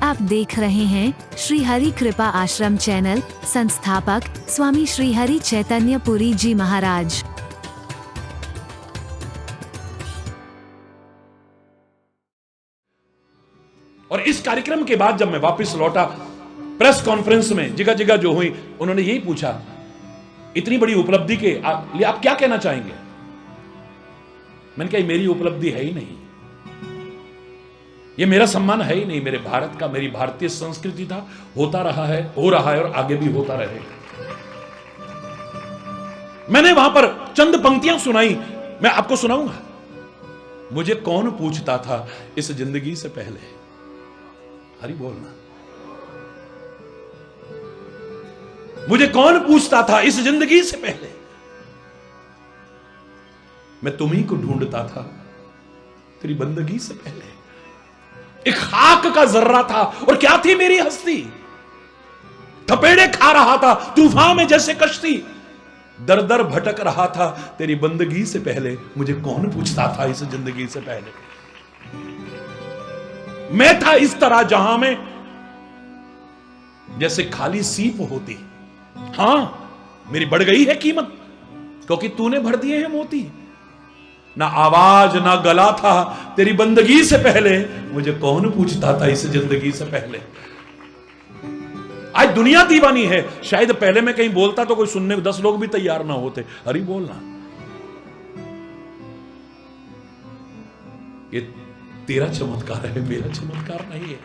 आप देख रहे हैं श्री हरि कृपा आश्रम चैनल। संस्थापक स्वामी श्री हरि चैतन्य पुरी जी महाराज। और इस कार्यक्रम के बाद जब मैं वापस लौटा, प्रेस कॉन्फ्रेंस में जगह जगह जो हुई, उन्होंने यही पूछा, इतनी बड़ी उपलब्धि के आप क्या कहना चाहेंगे? मैंने कहा, मेरी उपलब्धि है ही नहीं, ये मेरा सम्मान है ही नहीं, मेरे भारत का, मेरी भारतीय संस्कृति था, होता रहा है, हो रहा है और आगे भी होता रहेगा। मैंने वहां पर चंद पंक्तियां सुनाई, मैं आपको सुनाऊंगा। मुझे कौन पूछता था इस जिंदगी से पहले, हरि बोलना, मुझे कौन पूछता था इस जिंदगी से पहले, मैं तुम्ही को ढूंढता था तेरी बंदगी से पहले। एक खाक का जर्रा था और क्या थी मेरी हस्ती, थपेड़े खा रहा था तूफान में जैसे कश्ती, दर दर भटक रहा था तेरी बंदगी से पहले। मुझे कौन पूछता था इस जिंदगी से पहले, मैं था इस तरह जहां में जैसे खाली सीप होती। हां, मेरी बढ़ गई है कीमत क्योंकि तूने भर दिए हैं मोती। ना आवाज ना गला था तेरी बंदगी से पहले, मुझे कौन पूछता था इस जिंदगी से पहले। आज दुनिया दीवानी है, शायद पहले मैं कहीं बोलता तो कोई सुनने को 10 लोग भी तैयार ना होते। हरि बोलना, ये तेरा चमत्कार है, मेरा चमत्कार नहीं है।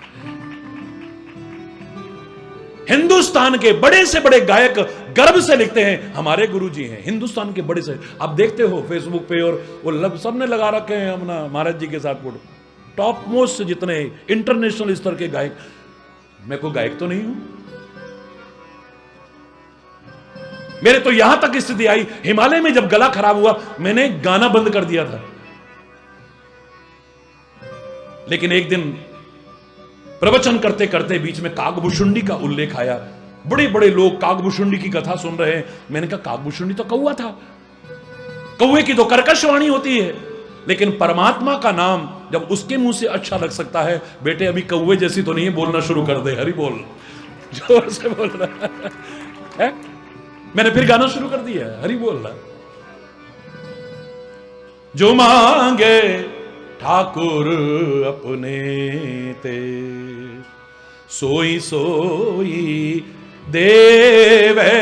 हिंदुस्तान के बड़े से बड़े गायक गर्व से लिखते हैं हमारे गुरुजी हैं, हिंदुस्तान के बड़े से। आप देखते हो फेसबुक पे, और वो सबने लगा रखे हैं अपना महाराज जी के साथ फोटो। टॉप मोस्ट जितने इंटरनेशनल स्तर के गायक, मैं कोई गायक तो नहीं हूं। मेरे तो यहां तक स्थिति आई, हिमालय में जब गला खराब हुआ मैंने गाना बंद कर दिया था। लेकिन एक दिन प्रवचन करते करते बीच में कागभूषुंडी का उल्लेख आया। बड़े बड़े लोग कागभूषुंडी की कथा सुन रहे हैं। मैंने कहा, कागभूषुंडी तो कौवा था, कौवे की तो कर्कश वाणी होती है, लेकिन परमात्मा का नाम जब उसके मुंह से अच्छा लग सकता है, बेटे अभी कौवे जैसी तो नहीं है, बोलना शुरू कर दे, हरि बोल, जोर से बोल रहा है। मैंने फिर गाना शुरू कर दिया, हरि बोल रहा। जो मांगे ठाकुर अपने ते, सोई सोई देवे।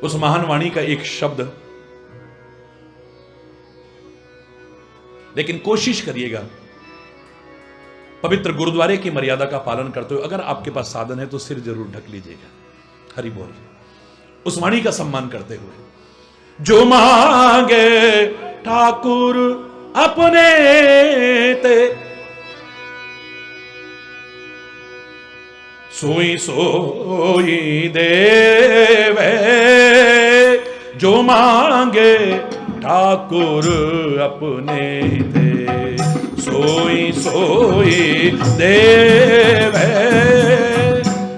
उस महान वाणी का एक शब्द, लेकिन कोशिश करिएगा पवित्र गुरुद्वारे की मर्यादा का पालन करते हुए, अगर आपके पास साधन है तो सिर जरूर ढक लीजिएगा। हरि बोल, उस वाणी का सम्मान करते हुए। जो मांगे ठाकुर अपने ते, सोई सोई देवे। जो मांगे ठाकुर अपने ते, सोई सोई देवे।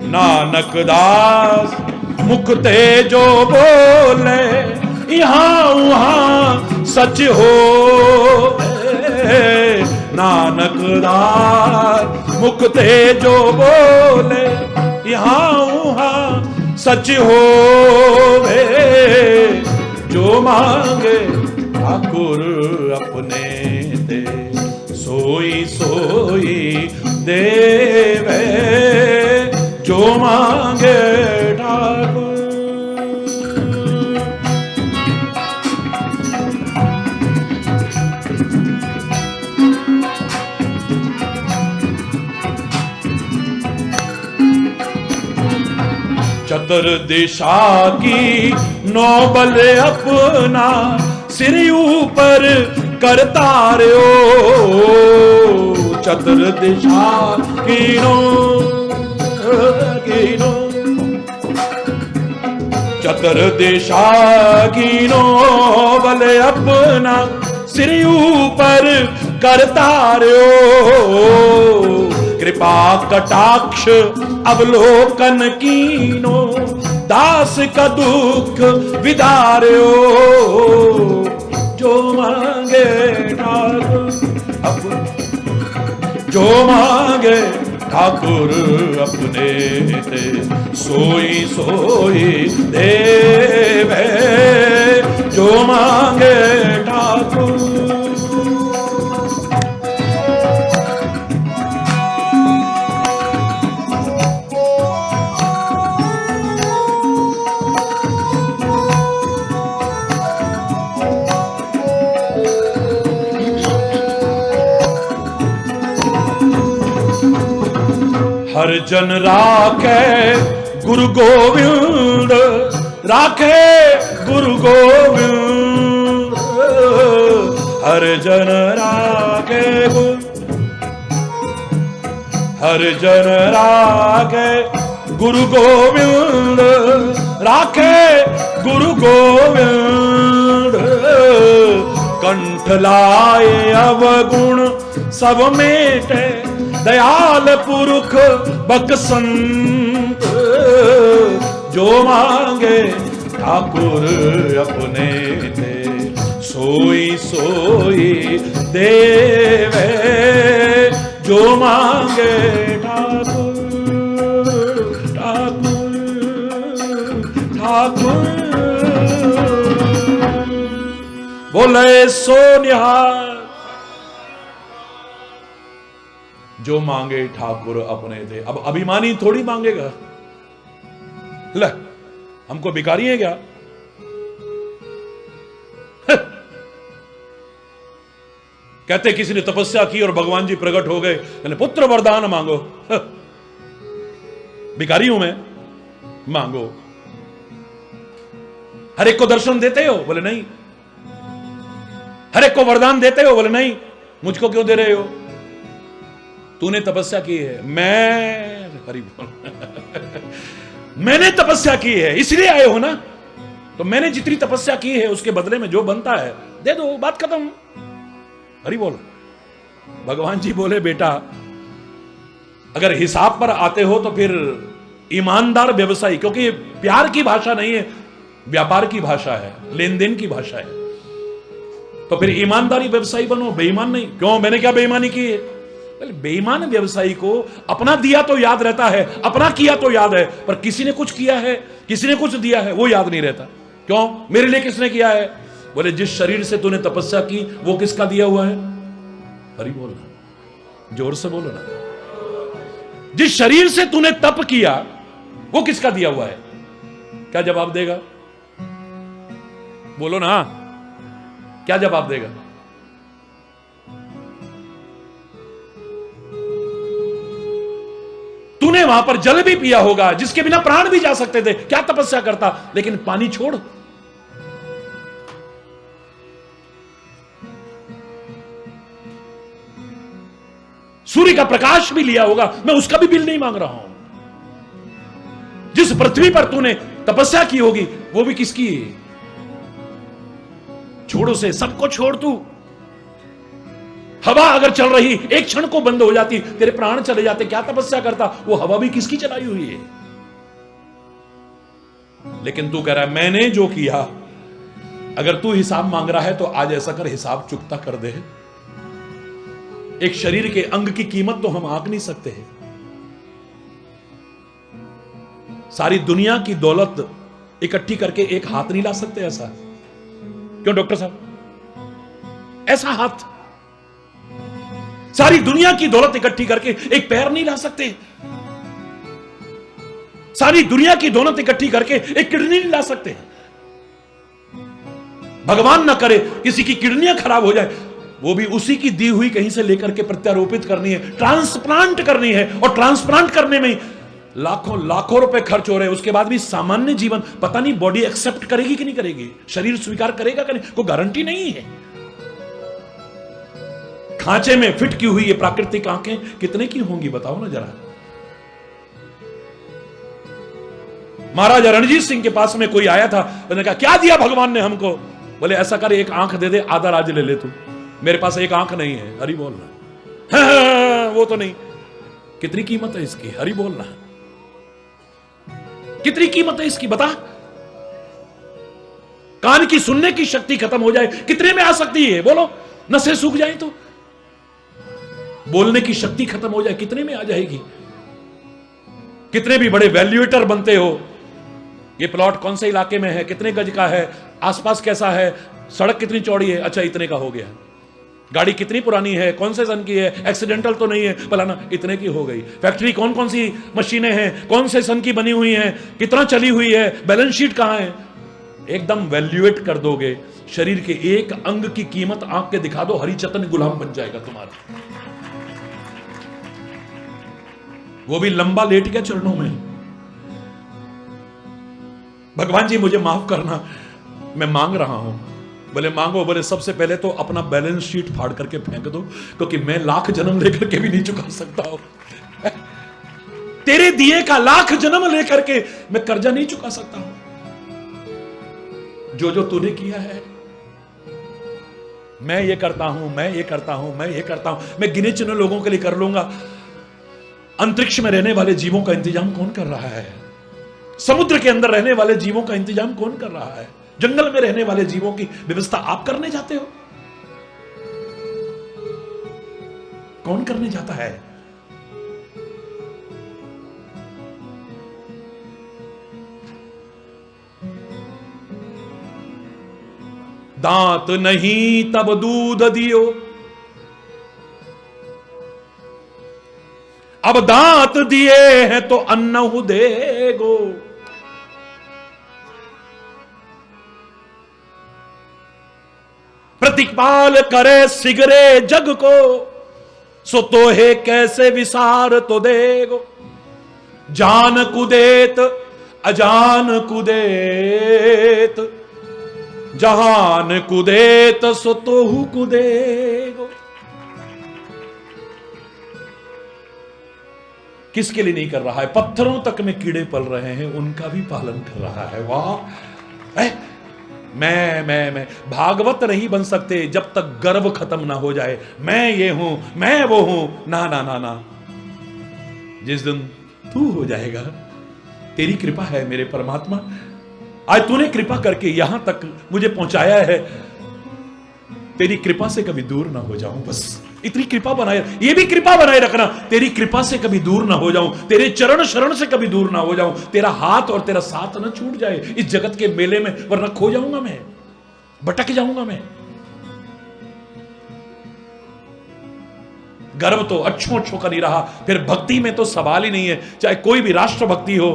नानक दास मुख ते जो बोले, यहां वहां सच हो। नानक दास मुख ते जो बोले, यहां वहां सच हो। जो मांगे ठाकुर अपने ते, सोई सोई देवे। जो मांगे ठाकुर। चतर दिशा की नौबल अपना, सिर ऊपर करता रहो। चतर दिशा की चतर दिशा की नौबल अपना, सिर ऊपर करता रहो। कृपा कटाक्ष अवलोकन कीनो, दास का दुख विदार्यो। जो मांगे ठाकुर अब जो मांगे ठाकुर अपने ते, सोई सोई देवे, जो मांगे ठाकुर। हर जन राखे गुरु गोविंद, राखे गुरु गोविंद, हर जन राखे हर जन राखे गुरु गोविंद, राखे गुरु गोविंद, कंठ लाए अवगुण सब मेटे, दयाल पुरुष बकसंत, जो मांगे ठाकुर अपने ते, सोई सोई देवे, जो मांगे ठाकुर ठाकुर ठाकुर। बोले सो निहार, जो मांगे ठाकुर अपने थे। अब अभिमानी थोड़ी मांगेगा, ले हमको भिखारी है क्या? कहते किसी ने तपस्या की और भगवान जी प्रकट हो गए, मैंने पुत्र वरदान मांगो। भिखारी हूं मैं, मांगो। हर एक को दर्शन देते हो? बोले नहीं। हर एक को वरदान देते हो? बोले नहीं। मुझको क्यों दे रहे हो? तूने तपस्या की है, मैं हरि बोल मैंने तपस्या की है इसलिए आए हो ना, तो मैंने जितनी तपस्या की है उसके बदले में जो बनता है दे दो, बात खत्म। हरि बोल। भगवान जी बोले बेटा अगर हिसाब पर आते हो तो फिर ईमानदार व्यवसायी, क्योंकि प्यार की भाषा नहीं है, व्यापार की भाषा है, लेन देन की भाषा है, तो फिर ईमानदारी व्यवसायी बनो, बेईमान नहीं। क्यों? मैंने क्या बेईमानी की है? बेईमान व्यवसायी को अपना दिया तो याद रहता है, अपना किया तो याद है, पर किसी ने कुछ किया है, किसी ने कुछ दिया है, वो याद नहीं रहता। क्यों? मेरे लिए किसने किया है? बोले जिस शरीर से तूने तपस्या की वो किसका दिया हुआ है? हरि बोलना, जोर से बोलो ना। जिस शरीर से तूने तप किया वो किसका दिया हुआ है? क्या जवाब देगा? बोलो ना, क्या जवाब देगा? तूने वहां पर जल भी पिया होगा, जिसके बिना प्राण भी जा सकते थे, क्या तपस्या करता, लेकिन पानी छोड़। सूर्य का प्रकाश भी लिया होगा, मैं उसका भी बिल नहीं मांग रहा हूं। जिस पृथ्वी पर तूने तपस्या की होगी वो भी किसकी है? छोड़ो से, सबको छोड़ तू। हवा अगर चल रही एक क्षण को बंद हो जाती, तेरे प्राण चले जाते, क्या तपस्या करता? वो हवा भी किसकी चलाई हुई है? लेकिन तू कह रहा है मैंने जो किया। अगर तू हिसाब मांग रहा है तो आज ऐसा कर, हिसाब चुकता कर दे। एक शरीर के अंग की कीमत तो हम आंक नहीं सकते हैं। सारी दुनिया की दौलत इकट्ठी करके एक हाथ नहीं ला सकते ऐसा। क्यों डॉक्टर साहब? ऐसा हाथ सारी दुनिया की दौलत इकट्ठी करके एक पैर नहीं ला सकते। सारी दुनिया की दौलत इकट्ठी करके एक किडनी नहीं ला सकते। भगवान ना करे किसी की किडनियां खराब हो जाए, वो भी उसी की दी हुई कहीं से लेकर के प्रत्यारोपित करनी है, ट्रांसप्लांट करनी है, और ट्रांसप्लांट करने में लाखों लाखों रुपए खर्च हो रहे हैं। उसके बाद भी सामान्य जीवन, पता नहीं बॉडी एक्सेप्ट करेगी कि नहीं करेगी, शरीर स्वीकार करेगा कि नहीं, कोई गारंटी नहीं है। खांचे में फिट की हुई ये प्राकृतिक आंखें कितने की होंगी बताओ ना जरा। महाराजा रणजीत सिंह के पास में कोई आया था, उन्होंने कहा क्या दिया भगवान ने हमको? बोले ऐसा कर, एक आंख दे दे, आधा राज्य ले ले तू। मेरे पास एक आंख नहीं है। हरि बोलना। वो तो नहीं। कितनी कीमत है इसकी? हरि बोलना। कितनी कीमत है इसकी बता। कान की सुनने की शक्ति खत्म हो जाए, कितने में आ सकती है? बोलो। नसें सूख जाए तो बोलने की शक्ति खत्म हो जाए, कितने में आ जाएगी? कितने भी बड़े वैल्यूएटर बनते हो, ये प्लॉट कौन से इलाके में है, कितने गज का है, आसपास कैसा है, सड़क कितनी चौड़ी है, अच्छा इतने का हो गया। गाड़ी कितनी पुरानी है, कौन से सन की है, एक्सीडेंटल तो नहीं है, फलाना, इतने की हो गई। फैक्ट्री कौन कौन सी मशीनें हैं, कौन से सन की बनी हुई हैं, कितना चली हुई है, बैलेंस शीट कहां है, एकदम वैल्यूएट कर दोगे। शरीर के एक अंग की कीमत आंख के दिखा दो, हरिचतन गुलाम बन जाएगा तुम्हारा। वो भी लंबा लेट गया चरणों में, भगवान जी मुझे माफ करना, मैं मांग रहा हूं। बोले मांगो, बोले सबसे पहले तो अपना बैलेंस शीट फाड़ करके फेंक दो, क्योंकि मैं लाख जन्म लेकर के भी नहीं चुका सकता हूं। तेरे दिए का लाख जन्म लेकर के मैं कर्जा नहीं चुका सकता हूं। जो जो तूने किया है, मैं ये करता हूं, मैं ये करता हूं, मैं ये करता हूं, मैं गिने चुने लोगों के लिए कर लूंगा। अंतरिक्ष में रहने वाले जीवों का इंतजाम कौन कर रहा है? समुद्र के अंदर रहने वाले जीवों का इंतजाम कौन कर रहा है? जंगल में रहने वाले जीवों की व्यवस्था आप करने जाते हो? कौन करने जाता है? दांत नहीं तब दूध दियो, अब दांत दिए हैं तो अन्न देगो। प्रतिपाल करे सिगरे जग को, सो तो है कैसे विसार तो देगो। जान कुदेत अजान कुदेत, जहान कुदेत सो तो हु कुदेगो। किसके लिए नहीं कर रहा है? पत्थरों तक में कीड़े पल रहे हैं, उनका भी पालन कर रहा है। वाह! मैं भागवत नहीं बन सकते जब तक गर्व खत्म ना हो जाए, मैं ये हूं, मैं वो हूं। ना ना ना ना, जिस दिन तू हो जाएगा, तेरी कृपा है मेरे परमात्मा। आज तूने कृपा करके यहां तक मुझे पहुंचाया है, तेरी कृपा से कभी दूर ना हो जाऊं। बस इतनी कृपा बनाए, ये भी कृपा बनाए रखना, तेरी कृपा से कभी दूर ना हो जाऊं, तेरे चरण शरण से कभी दूर ना हो जाऊं, तेरा हाथ और तेरा साथ ना छूट जाए इस जगत के मेले में, वरना खो जाऊंगा मैं, भटक जाऊंगा मैं। गर्व तो अच्छों का नहीं रहा, फिर भक्ति में तो सवाल ही नहीं है। चाहे कोई भी राष्ट्र भक्ति हो,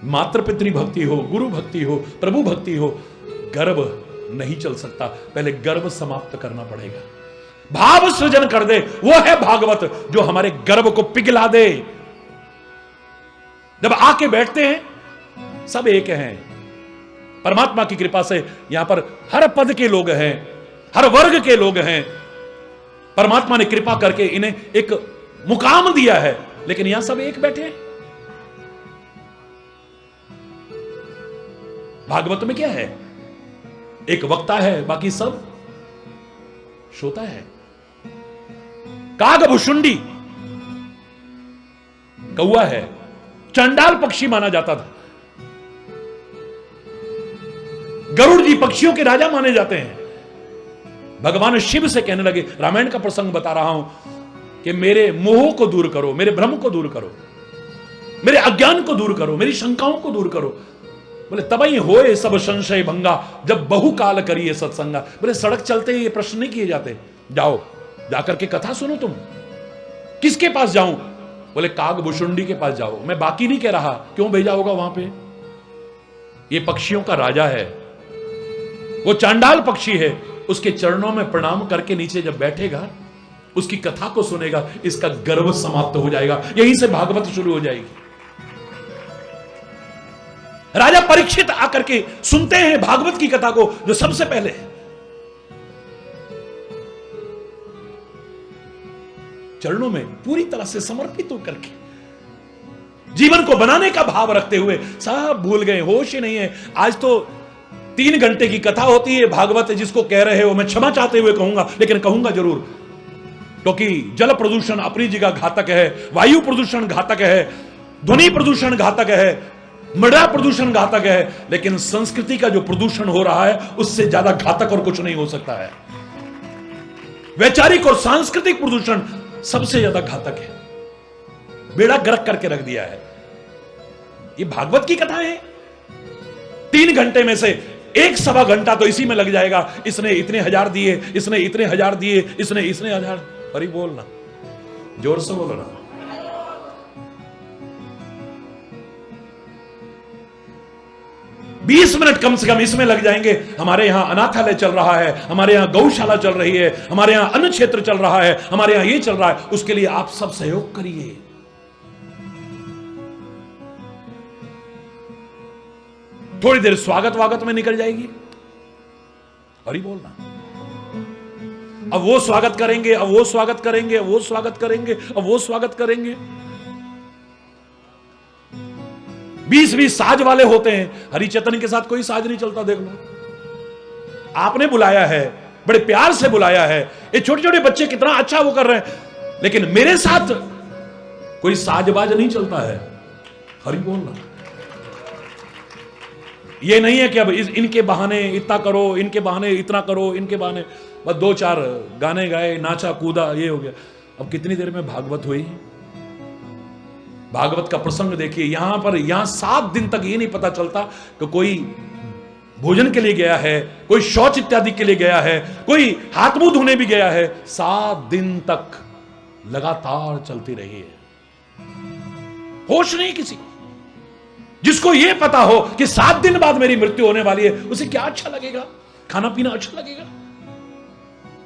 मातृ पितृ भक्ति हो, गुरु भक्ति हो, प्रभु भक्ति हो, गर्व नहीं चल सकता। पहले गर्व समाप्त करना पड़ेगा, भाव सृजन कर दे। वो है भागवत जो हमारे गर्व को पिघला दे। जब आके बैठते हैं सब एक हैं, परमात्मा की कृपा से यहां पर हर पद के लोग हैं, हर वर्ग के लोग हैं। परमात्मा ने कृपा करके इन्हें एक मुकाम दिया है, लेकिन यहां सब एक बैठे हैं। भागवत में क्या है? एक वक्ता है, बाकी सब श्रोता है। कागभुशुंडी कौआ है, चंडाल पक्षी माना जाता था। गरुड़ जी पक्षियों के राजा माने जाते हैं। भगवान शिव से कहने लगे, रामायण का प्रसंग बता रहा हूं, कि मेरे मोह को दूर करो, मेरे भ्रम को दूर करो, मेरे अज्ञान को दूर करो, मेरी शंकाओं को दूर करो। बोले तबई होए सब संशय भंगा, जब बहुकाल करिए सत्संगा। बोले सड़क चलते ये प्रश्न नहीं किए जाते, जाओ जाकर के कथा सुनो। तुम किसके पास जाऊं? बोले कागभुशुंडी के पास जाओ। मैं बाकी नहीं कह रहा, क्यों भेजा होगा वहां पे? ये पक्षियों का राजा है, वो चांडाल पक्षी है। उसके चरणों में प्रणाम करके नीचे जब बैठेगा, उसकी कथा को सुनेगा, इसका गर्व समाप्त हो जाएगा। यहीं से भागवत शुरू हो जाएगी। राजा परीक्षित आकर के सुनते हैं भागवत की कथा को, जो सबसे पहले चरणों में पूरी तरह से समर्पित होकर के जीवन को बनाने का भाव रखते हुए सब भूल गए, होश ही नहीं है। आज तो 3 घंटे की कथा होती है भागवत, जिसको कह रहे हो मैं क्षमा चाहते हुए कहूंगा, लेकिन कहूंगा जरूर, क्योंकि जल प्रदूषण अपनी जगह घातक है, वायु प्रदूषण घातक है, ध्वनि प्रदूषण घातक है, मृदा प्रदूषण घातक है, लेकिन संस्कृति का जो प्रदूषण हो रहा है उससे ज्यादा घातक और कुछ नहीं हो सकता है। वैचारिक और सांस्कृतिक प्रदूषण सबसे ज्यादा घातक है, बेड़ा गर्क करके रख दिया है। ये भागवत की कथा है। 3 घंटे में से 1 सवा घंटा तो इसी में लग जाएगा। इसने इतने हजार दिए, इसने इतने हजार दिए, इसने इतने हजार। अरे बोलना, जोर से बोलो ना। बीस मिनट कम से कम इसमें लग जाएंगे। हमारे यहां अनाथालय चल रहा है, हमारे यहां गौशाला चल रही है, हमारे यहां अन्न क्षेत्र चल रहा है, हमारे यहां ये चल रहा है। उसके लिए आप सब सहयोग करिए। थोड़ी देर स्वागत में निकल जाएगी। अरे बोलना, अब वो स्वागत करेंगे, अब वो स्वागत करेंगे, अब वो स्वागत करेंगे, अब वो स्वागत करेंगे। 20-20 साज वाले होते हैं। हरिचेतन के साथ कोई साज नहीं चलता, देख लो। आपने बुलाया है, बड़े प्यार से बुलाया है। ये छोटे छोटे बच्चे कितना अच्छा वो कर रहे हैं, लेकिन मेरे साथ कोई साजबाज नहीं चलता है। हरि बोलना। ये नहीं है कि अब इनके बहाने इतना करो, इनके बहाने इतना करो, इनके बहाने बस 2-4 गाने गाए, नाचा कूदा, ये हो गया। अब कितनी देर में भागवत हुई? भागवत का प्रसंग देखिए। यहां 7 दिन तक ये नहीं पता चलता कि कोई भोजन के लिए गया है, कोई शौच इत्यादि के लिए गया है, कोई हाथ मुंह धोने भी गया है। 7 दिन तक लगातार चलती रही है। होश नहीं किसी। जिसको यह पता हो कि 7 दिन बाद मेरी मृत्यु होने वाली है, उसे क्या अच्छा लगेगा? खाना पीना अच्छा लगेगा?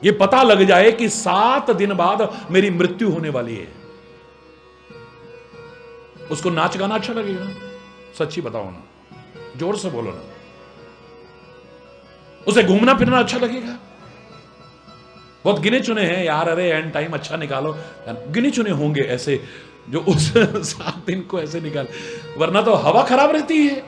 ये पता लग जाए कि 7 दिन बाद मेरी मृत्यु होने वाली है, उसको नाच गाना अच्छा लगेगा? सच्ची बताओ ना, जोर से बोलो ना। उसे घूमना फिरना अच्छा लगेगा? बहुत गिने चुने हैं यार, अरे एंड टाइम अच्छा निकालो। गिने चुने होंगे ऐसे जो उस 7 दिन को ऐसे निकाल, वरना तो हवा खराब रहती है।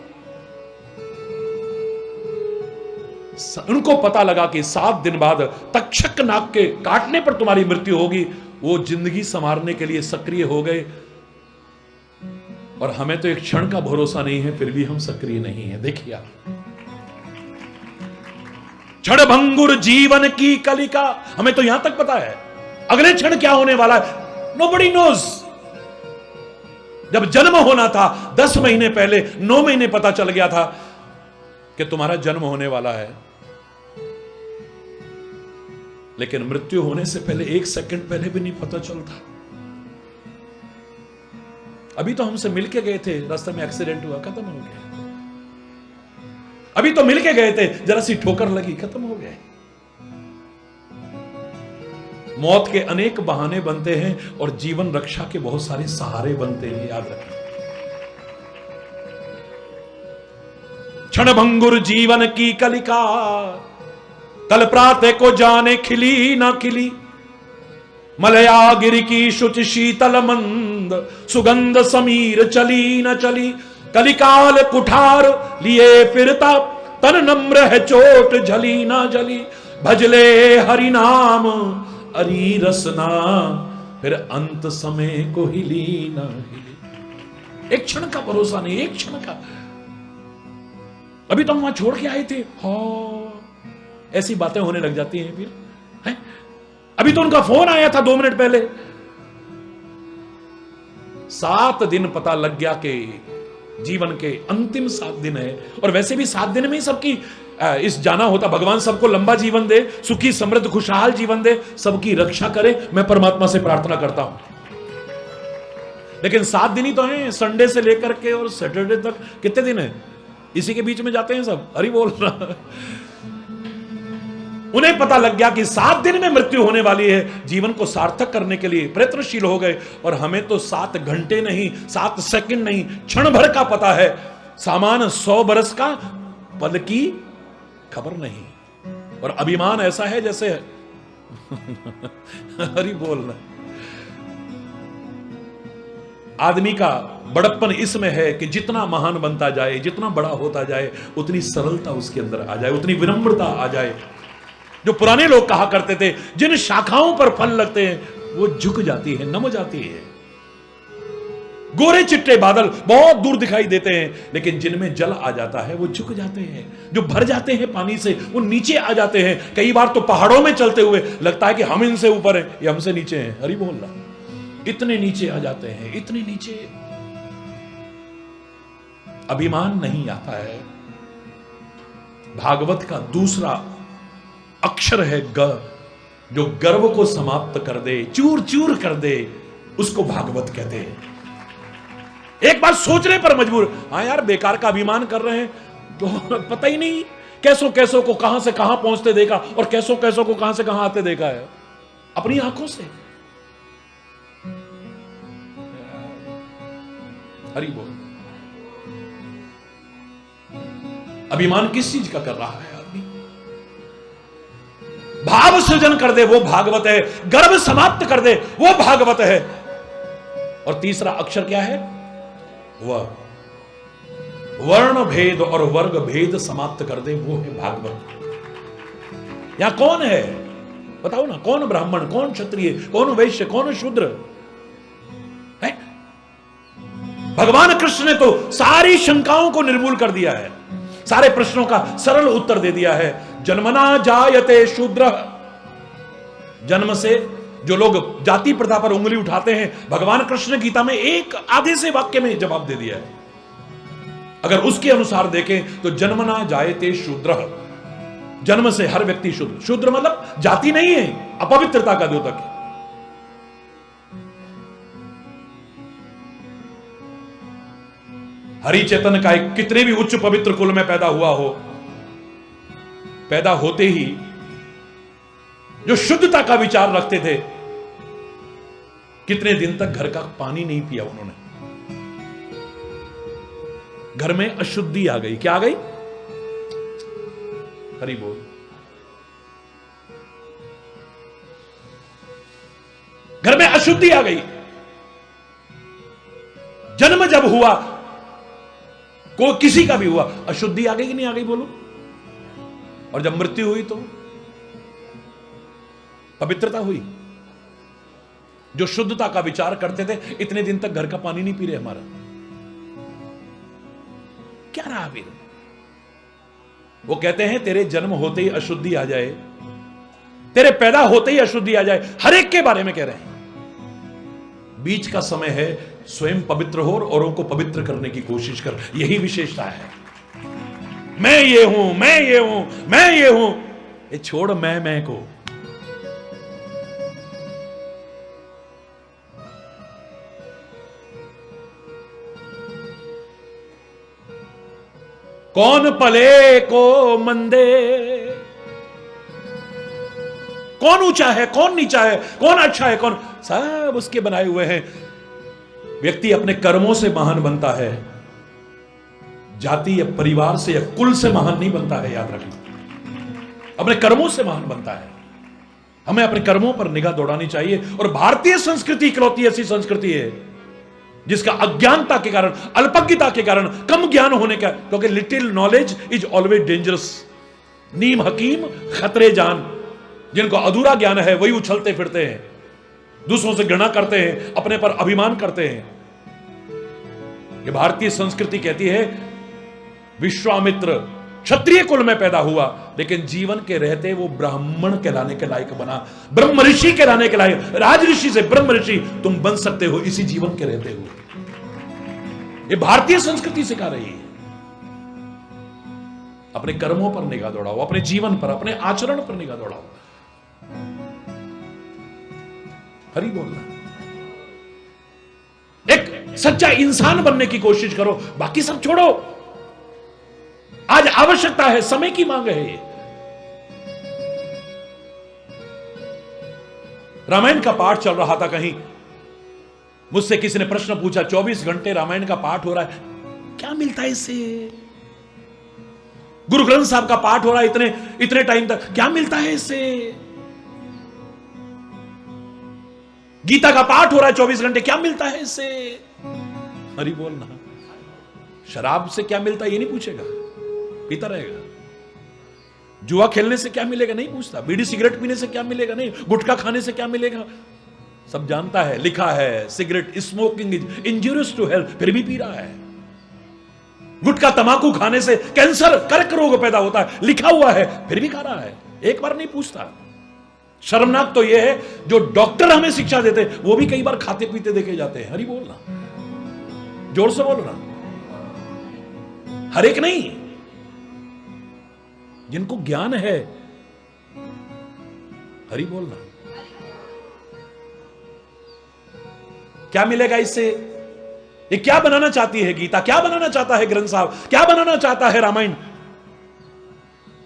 उनको पता लगा कि 7 दिन बाद तक्षक नाग के काटने पर तुम्हारी मृत्यु होगी। वो जिंदगी संवारने के लिए सक्रिय हो गए। और हमें तो एक क्षण का भरोसा नहीं है, फिर भी हम सक्रिय नहीं है। देखिए आप, क्षण भंगुर जीवन की कलिका। हमें तो यहां तक पता है अगले क्षण क्या होने वाला है। Nobody knows. जब जन्म होना था 10 महीने पहले, 9 महीने पता चल गया था कि तुम्हारा जन्म होने वाला है। लेकिन मृत्यु होने से पहले 1 सेकंड पहले भी नहीं पता चलता। अभी तो हमसे मिलके गए थे, रास्ते में एक्सीडेंट हुआ, खत्म हो गया। अभी तो मिलके गए थे, जरा सी ठोकर लगी, खत्म हो गए। मौत के अनेक बहाने बनते हैं और जीवन रक्षा के बहुत सारे सहारे बनते हैं, याद रखें। क्षण भंगुर जीवन की कलिका, कल प्रातः को जाने खिली ना खिली। मलया गिर की शुच शीतल मंद, सुगंध समीर चली न चली। कलिकाल कुठार लिए फिरता, तन नम्र है चोट झली ना झली। भजले हरि नाम अरी रसना, फिर अंत समय को हिली ना हिली। एक क्षण का भरोसा नहीं, एक क्षण का। अभी तो हम वहां छोड़ के आए थे, ऐसी बातें होने लग जाती हैं फिर है? अभी तो उनका फोन आया था 2 मिनट पहले। 7 दिन पता लग गया कि जीवन के अंतिम 7 दिन है। और वैसे भी 7 दिन में ही सबकी इस जाना होता। भगवान सबको लंबा जीवन दे, सुखी समृद्ध खुशहाल जीवन दे, सबकी रक्षा करे, मैं परमात्मा से प्रार्थना करता हूं। लेकिन 7 दिन ही तो हैं, संडे से लेकर के और सैटरडे तक। कितने दिन है? इसी के बीच में जाते हैं सब। अरे बोल रहा। उन्हें पता लग गया कि 7 दिन में मृत्यु होने वाली है। जीवन को सार्थक करने के लिए प्रयत्नशील हो गए। और हमें तो 7 घंटे नहीं, 7 सेकंड नहीं, क्षण भर का पता है। सामान 100 बरस का, पल की खबर नहीं। और अभिमान ऐसा है जैसे हरि बोलना। आदमी का बड़प्पन इसमें है कि जितना महान बनता जाए, जितना बड़ा होता जाए, उतनी सरलता उसके अंदर आ जाए, उतनी विनम्रता आ जाए। जो पुराने लोग कहा करते थे, जिन शाखाओं पर फल लगते हैं वो झुक जाती है, नम जाती है। गोरे चिट्टे बादल बहुत दूर दिखाई देते हैं, लेकिन जिनमें जल आ जाता है वो झुक जाते हैं। जो भर जाते हैं पानी से वो नीचे आ जाते हैं। कई बार तो पहाड़ों में चलते हुए लगता है कि हम इनसे ऊपर हैं, ये हमसे नीचे हैं। हरि बोल रहा, इतने नीचे आ जाते हैं, इतने नीचे। अभिमान नहीं आता है। भागवत का दूसरा अक्षर है ग, जो गर्व को समाप्त कर दे, चूर चूर कर दे, उसको भागवत कहते हैं। एक बार सोचने पर मजबूर, हाँ यार बेकार का अभिमान कर रहे हैं, तो पता ही नहीं कैसों कैसों को कहां से कहां पहुंचते देखा और कैसों कैसों को कहां से कहां आते देखा है अपनी आंखों से। हरि बोल। अभिमान किस चीज का कर रहा है आदमी? भाव सृजन कर दे वो भागवत है, गर्व समाप्त कर दे वो भागवत है। और तीसरा अक्षर क्या है? वर्ण भेद और वर्ग भेद समाप्त कर दे वो है भागवत। यहां कौन है बताओ ना? कौन ब्राह्मण, कौन क्षत्रिय, कौन वैश्य, कौन शूद्र है? भगवान कृष्ण ने तो सारी शंकाओं को निर्मूल कर दिया है, सारे प्रश्नों का सरल उत्तर दे दिया है। जन्मना जायते शूद्र, जन्म से जो लोग जाति प्रथा पर उंगली उठाते हैं, भगवान कृष्ण गीता में एक आधे से वाक्य में जवाब दे दिया है। अगर उसके अनुसार देखें तो जन्मना जायते शूद्र, जन्म से हर व्यक्ति शूद्र। शूद्र मतलब जाति नहीं है, अपवित्रता का द्योतक है। हरि चैतन्य का एक कितने भी उच्च पवित्र कुल में पैदा हुआ हो, पैदा होते ही जो शुद्धता का विचार रखते थे, कितने दिन तक घर का पानी नहीं पिया उन्होंने। घर में अशुद्धि आ गई। क्या आ गई? हरि बोल। घर में अशुद्धि आ गई। जन्म जब हुआ, को किसी का भी हुआ, अशुद्धि आ गई कि नहीं आ गई बोलो? और जब मृत्यु हुई तो पवित्रता हुई। जो शुद्धता का विचार करते थे, इतने दिन तक घर का पानी नहीं पी रहे हमारा। क्या रहा वीर? वो कहते हैं तेरे जन्म होते ही अशुद्धि आ जाए, तेरे पैदा होते ही अशुद्धि आ जाए। हर एक के बारे में कह रहे हैं। बीच का समय है, स्वयं पवित्र हो और औरों को पवित्र करने की कोशिश कर। यही विशेषता है। मैं ये हूं, मैं ये हूं, मैं ये हूं, ये छोड़ मैं को। कौन पले को मंदे, कौन ऊंचा है, कौन नीचा है, कौन अच्छा है, कौन, सब उसके बनाए हुए हैं। व्यक्ति अपने कर्मों से महान बनता है, जाति या परिवार से या कुल से महान नहीं बनता है। याद रखिए, अपने कर्मों से महान बनता है। हमें अपने कर्मों पर निगाह दौड़ानी चाहिए। और भारतीय संस्कृति इकलौती ऐसी संस्कृति है जिसका अज्ञानता के कारण, अल्पज्ञता के कारण, कम ज्ञान होने का, क्योंकि little knowledge is always dangerous. नीम हकीम खतरे जान। जिनको अधूरा ज्ञान है वही उछलते फिरते हैं, दूसरों से घृणा करते हैं, अपने पर अभिमान करते हैं। ये भारतीय संस्कृति कहती है विश्वामित्र क्षत्रिय कुल में पैदा हुआ, लेकिन जीवन के रहते वो ब्राह्मण कहलाने के लायक बना, ब्रह्म ऋषि कहलाने के लायक। राज ऋषि से ब्रह्म ऋषि तुम बन सकते हो इसी जीवन के रहते हो। ये भारतीय संस्कृति सिखा रही है। अपने कर्मों पर निगाह दौड़ाओ, अपने जीवन पर, अपने आचरण पर निगाह दौड़ाओ। हरि बोलना। एक सच्चा इंसान बनने की कोशिश करो, बाकी सब छोड़ो। आज आवश्यकता है, समय की मांग है ये। रामायण का पाठ चल रहा था कहीं, मुझसे किसी ने प्रश्न पूछा, 24 घंटे रामायण का पाठ हो रहा है, क्या मिलता है इससे? गुरु ग्रंथ साहब का पाठ हो रहा है इतने टाइम तक, क्या मिलता है इससे? गीता का पाठ हो रहा है 24 घंटे, क्या मिलता है इससे? हरि बोलना। शराब से क्या मिलता है ये नहीं पूछेगा, पीता रहेगा। जुआ खेलने से क्या मिलेगा नहीं पूछता। बीड़ी सिगरेट पीने से क्या मिलेगा नहीं, गुटखा खाने से क्या मिलेगा। सब जानता है, लिखा है cigarette smoking is injurious to health, फिर भी पी रहा है। गुटखा तंबाकू खाने से कैंसर कर्क रोग पैदा होता है, लिखा हुआ है, फिर भी खा रहा है, एक बार नहीं पूछता। शर्मनाक तो यह है जो डॉक्टर हमें शिक्षा देते वो भी कई बार खाते पीते देखे जाते हैं। हरी बोलना, जोर से बोलना, हर एक नहीं, जिनको ज्ञान है। हरी बोलना। क्या मिलेगा इससे? ये क्या बनाना चाहती है गीता, क्या बनाना चाहता है ग्रंथ साहब, क्या बनाना चाहता है रामायण?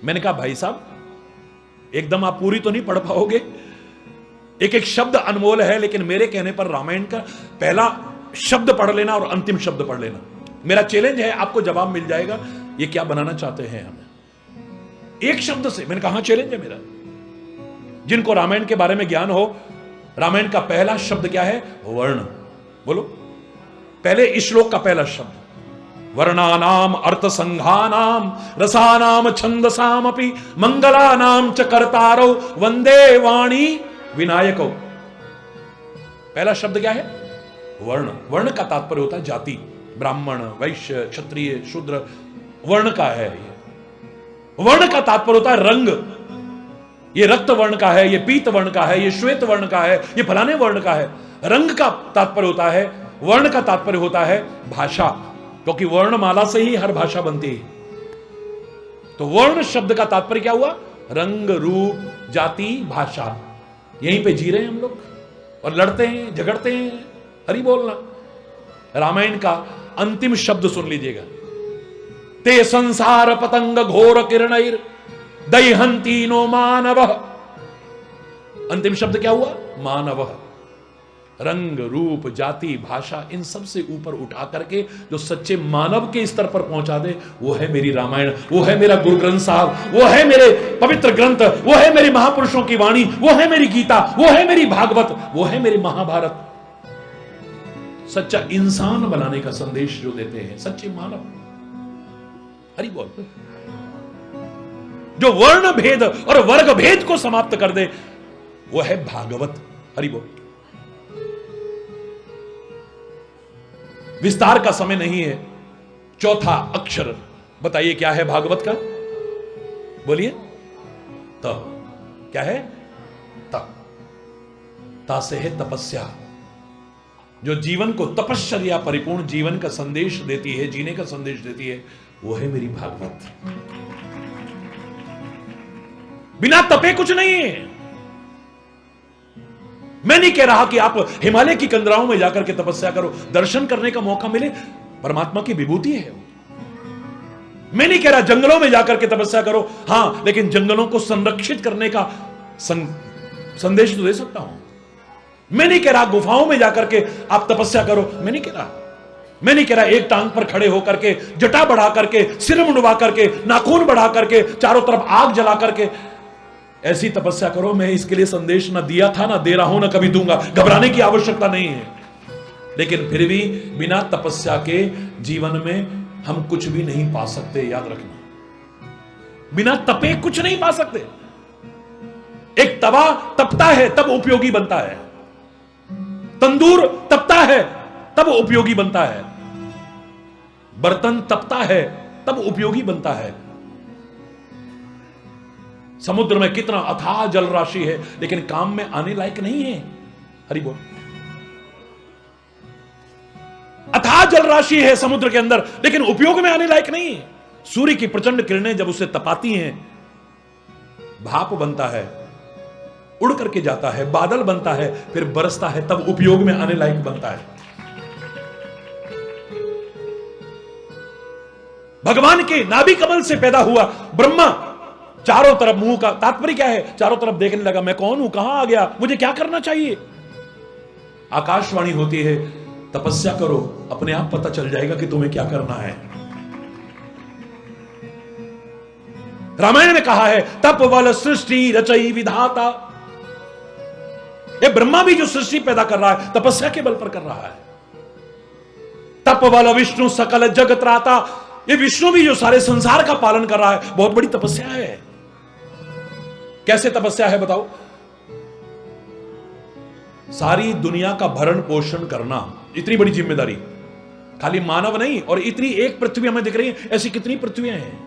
मैंने कहा भाई साहब एकदम आप पूरी तो नहीं पढ़ पाओगे, एक एक शब्द अनमोल है, लेकिन मेरे कहने पर रामायण का पहला शब्द पढ़ लेना और अंतिम शब्द पढ़ लेना। मेरा चैलेंज है, आपको जवाब मिल जाएगा ये क्या बनाना चाहते हैं हमें, एक शब्द से। मैंने कहा चैलेंज है मेरा। जिनको रामायण के बारे में ज्ञान हो, रामायण का पहला शब्द क्या है? वर्ण। बोलो, पहले श्लोक का पहला शब्द, वर्णानाम अर्थ संघानाम रसानाम छंदसामपि मंगलानाम च कर्तारो वंदे वाणी विनायको। पहला शब्द क्या है? वर्ण। वर्ण का तात्पर्य होता है जाति, ब्राह्मण, वैश्य, क्षत्रिय, शूद्र, वर्ण का है ये। वर्ण का तात्पर्य होता है रंग, ये रक्त वर्ण का है, ये पीत वर्ण का है, ये श्वेत वर्ण का है, ये फलाने वर्ण का है। रंग का तात्पर्य होता है, वर्ण का तात्पर्य होता है भाषा, क्योंकि वर्णमाला से ही हर भाषा बनती है। तो वर्ण शब्द का तात्पर्य क्या हुआ? रंग, रूप, जाति, भाषा। यहीं पे जी रहे हैं हम लोग और लड़ते हैं, झगड़ते हैं। हरि बोलना। रामायण का अंतिम शब्द सुन लीजिएगा, ते संसार पतंग घोर किरणैर दयहंती नो मानव। अंतिम शब्द क्या हुआ? मानव। रंग, रूप, जाति, भाषा, इन सब से ऊपर उठा करके जो सच्चे मानव के स्तर पर पहुंचा दे, वो है मेरी रामायण, वो है मेरा गुरु ग्रंथ साहब, वो है मेरे पवित्र ग्रंथ, वो है मेरे महापुरुषों की वाणी, वो है मेरी गीता, वो है मेरी भागवत, वो है मेरी महाभारत। सच्चा इंसान बनाने का संदेश जो देते हैं सच्चे मानव। हरि बोल। जो वर्ण भेद और वर्ग भेद को समाप्त कर दे, वो है भागवत। हरि बोल। विस्तार का समय नहीं है। चौथा अक्षर बताइए क्या है भागवत का? बोलिए। त क्या है? त। ता से है तपस्या, जो जीवन को तपश्चर्या परिपूर्ण जीवन का संदेश देती है, जीने का संदेश देती है, वो है मेरी भागवत। बिना तपे कुछ नहीं है। मैं नहीं कह रहा कि आप हिमालय की कंदराओं में जाकर के तपस्या करो, दर्शन करने का मौका मिले, परमात्मा की विभूति है। मैं नहीं कह रहा जंगलों में जाकर के तपस्या करो, हां, लेकिन जंगलों को संरक्षित करने का संदेश तो दे सकता हूं। मैं नहीं कह रहा गुफाओं में जाकर के आप तपस्या करो, मैं नहीं कह रहा। मैं नहीं कह रहा एक टांग पर खड़े होकर के, जटा बढ़ा करके, सिर मुंडवा करके, नाखून बढ़ा करके, चारों तरफ आग जला करके ऐसी तपस्या करो। मैं इसके लिए संदेश ना दिया था, ना दे रहा हूं, ना कभी दूंगा। घबराने की आवश्यकता नहीं है। लेकिन फिर भी बिना तपस्या के जीवन में हम कुछ भी नहीं पा सकते, याद रखना। बिना तपे कुछ नहीं पा सकते। एक तवा तपता है तब उपयोगी बनता है, तंदूर तपता है तब उपयोगी बनता है, बर्तन तपता है तब उपयोगी बनता है। समुद्र में कितना अथाह जल राशि है, लेकिन काम में आने लायक नहीं है। हरि बोल। अथाह जल राशि है समुद्र के अंदर, लेकिन उपयोग में आने लायक नहीं है। सूर्य की प्रचंड किरणें जब उसे तपाती हैं, भाप बनता है, उड़ करके जाता है, बादल बनता है, फिर बरसता है, तब उपयोग में आने लायक बनता है। भगवान के नाभि कमल से पैदा हुआ ब्रह्मा चारों तरफ मुंह का तात्पर्य क्या है? चारों तरफ देखने लगा, मैं कौन हूं, कहां आ गया, मुझे क्या करना चाहिए। आकाशवाणी होती है, तपस्या करो, अपने आप पता चल जाएगा कि तुम्हें क्या करना है। रामायण में कहा है, तप बल सृष्टि रचई विधाता। ये ब्रह्मा भी जो सृष्टि पैदा कर रहा है, तपस्या के बल पर कर रहा है। तप बल विष्णु सकल जगत त्राता। ये विष्णु भी जो सारे संसार का पालन कर रहा है, बहुत बड़ी तपस्या है। कैसे तपस्या है बताओ? सारी दुनिया का भरण पोषण करना इतनी बड़ी जिम्मेदारी, खाली मानव नहीं। और इतनी एक पृथ्वी हमें दिख रही है, ऐसी कितनी पृथ्वियां हैं।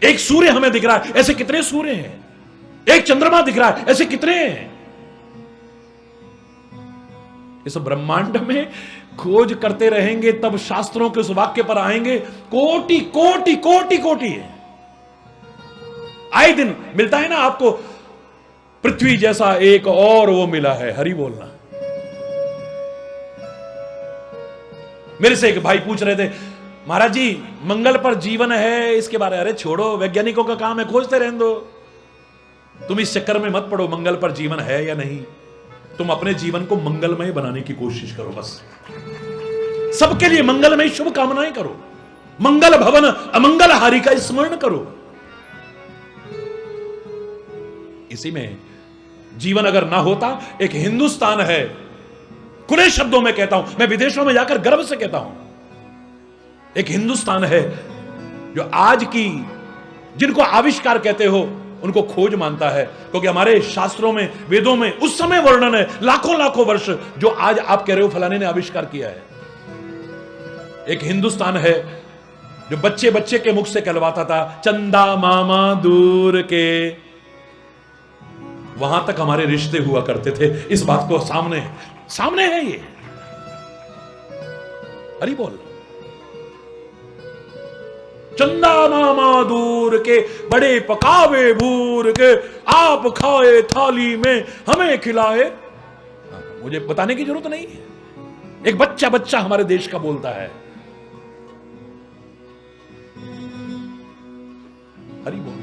एक सूर्य हमें दिख रहा है, ऐसे कितने सूर्य हैं। एक चंद्रमा दिख रहा है, ऐसे कितने हैं। इस ब्रह्मांड में खोज करते रहेंगे तब शास्त्रों के उस वाक्य पर आएंगे, कोटि कोटि कोटि कोटि है। आए दिन मिलता है ना आपको, पृथ्वी जैसा एक और वो मिला है, हरि बोलना। मेरे से एक भाई पूछ रहे थे, महाराज जी मंगल पर जीवन है इसके बारे में। अरे छोड़ो, वैज्ञानिकों का काम है, खोजते रहने दो। तुम इस चक्कर में मत पड़ो मंगल पर जीवन है या नहीं। तुम अपने जीवन को मंगलमय बनाने की कोशिश करो, बस सबके लिए मंगलमय शुभ कामनाएं करो। मंगल भवन अमंगल हारी का स्मरण करो। इसी में जीवन अगर ना होता, एक हिंदुस्तान है, खुले शब्दों में कहता हूं, मैं विदेशों में जाकर गर्व से कहता हूं, एक हिंदुस्तान है जो आज की, जिनको आविष्कार कहते हो उनको खोज मानता है। क्योंकि हमारे शास्त्रों में, वेदों में उस समय वर्णन है, लाखों लाखों वर्ष, जो आज आप कह रहे हो फलाने ने आविष्कार किया है। एक हिंदुस्तान है जो बच्चे बच्चे के मुख से कहलवाता था, चंदा मामा दूर के, वहां तक हमारे रिश्ते हुआ करते थे। इस बात को सामने है ये, हरि बोल। चंदा मामा दूर के, बड़े पकावे भूर के, आप खाए थाली में हमें खिलाए। मुझे बताने की जरूरत नहीं है, एक बच्चा बच्चा हमारे देश का बोलता है, हरि बोल।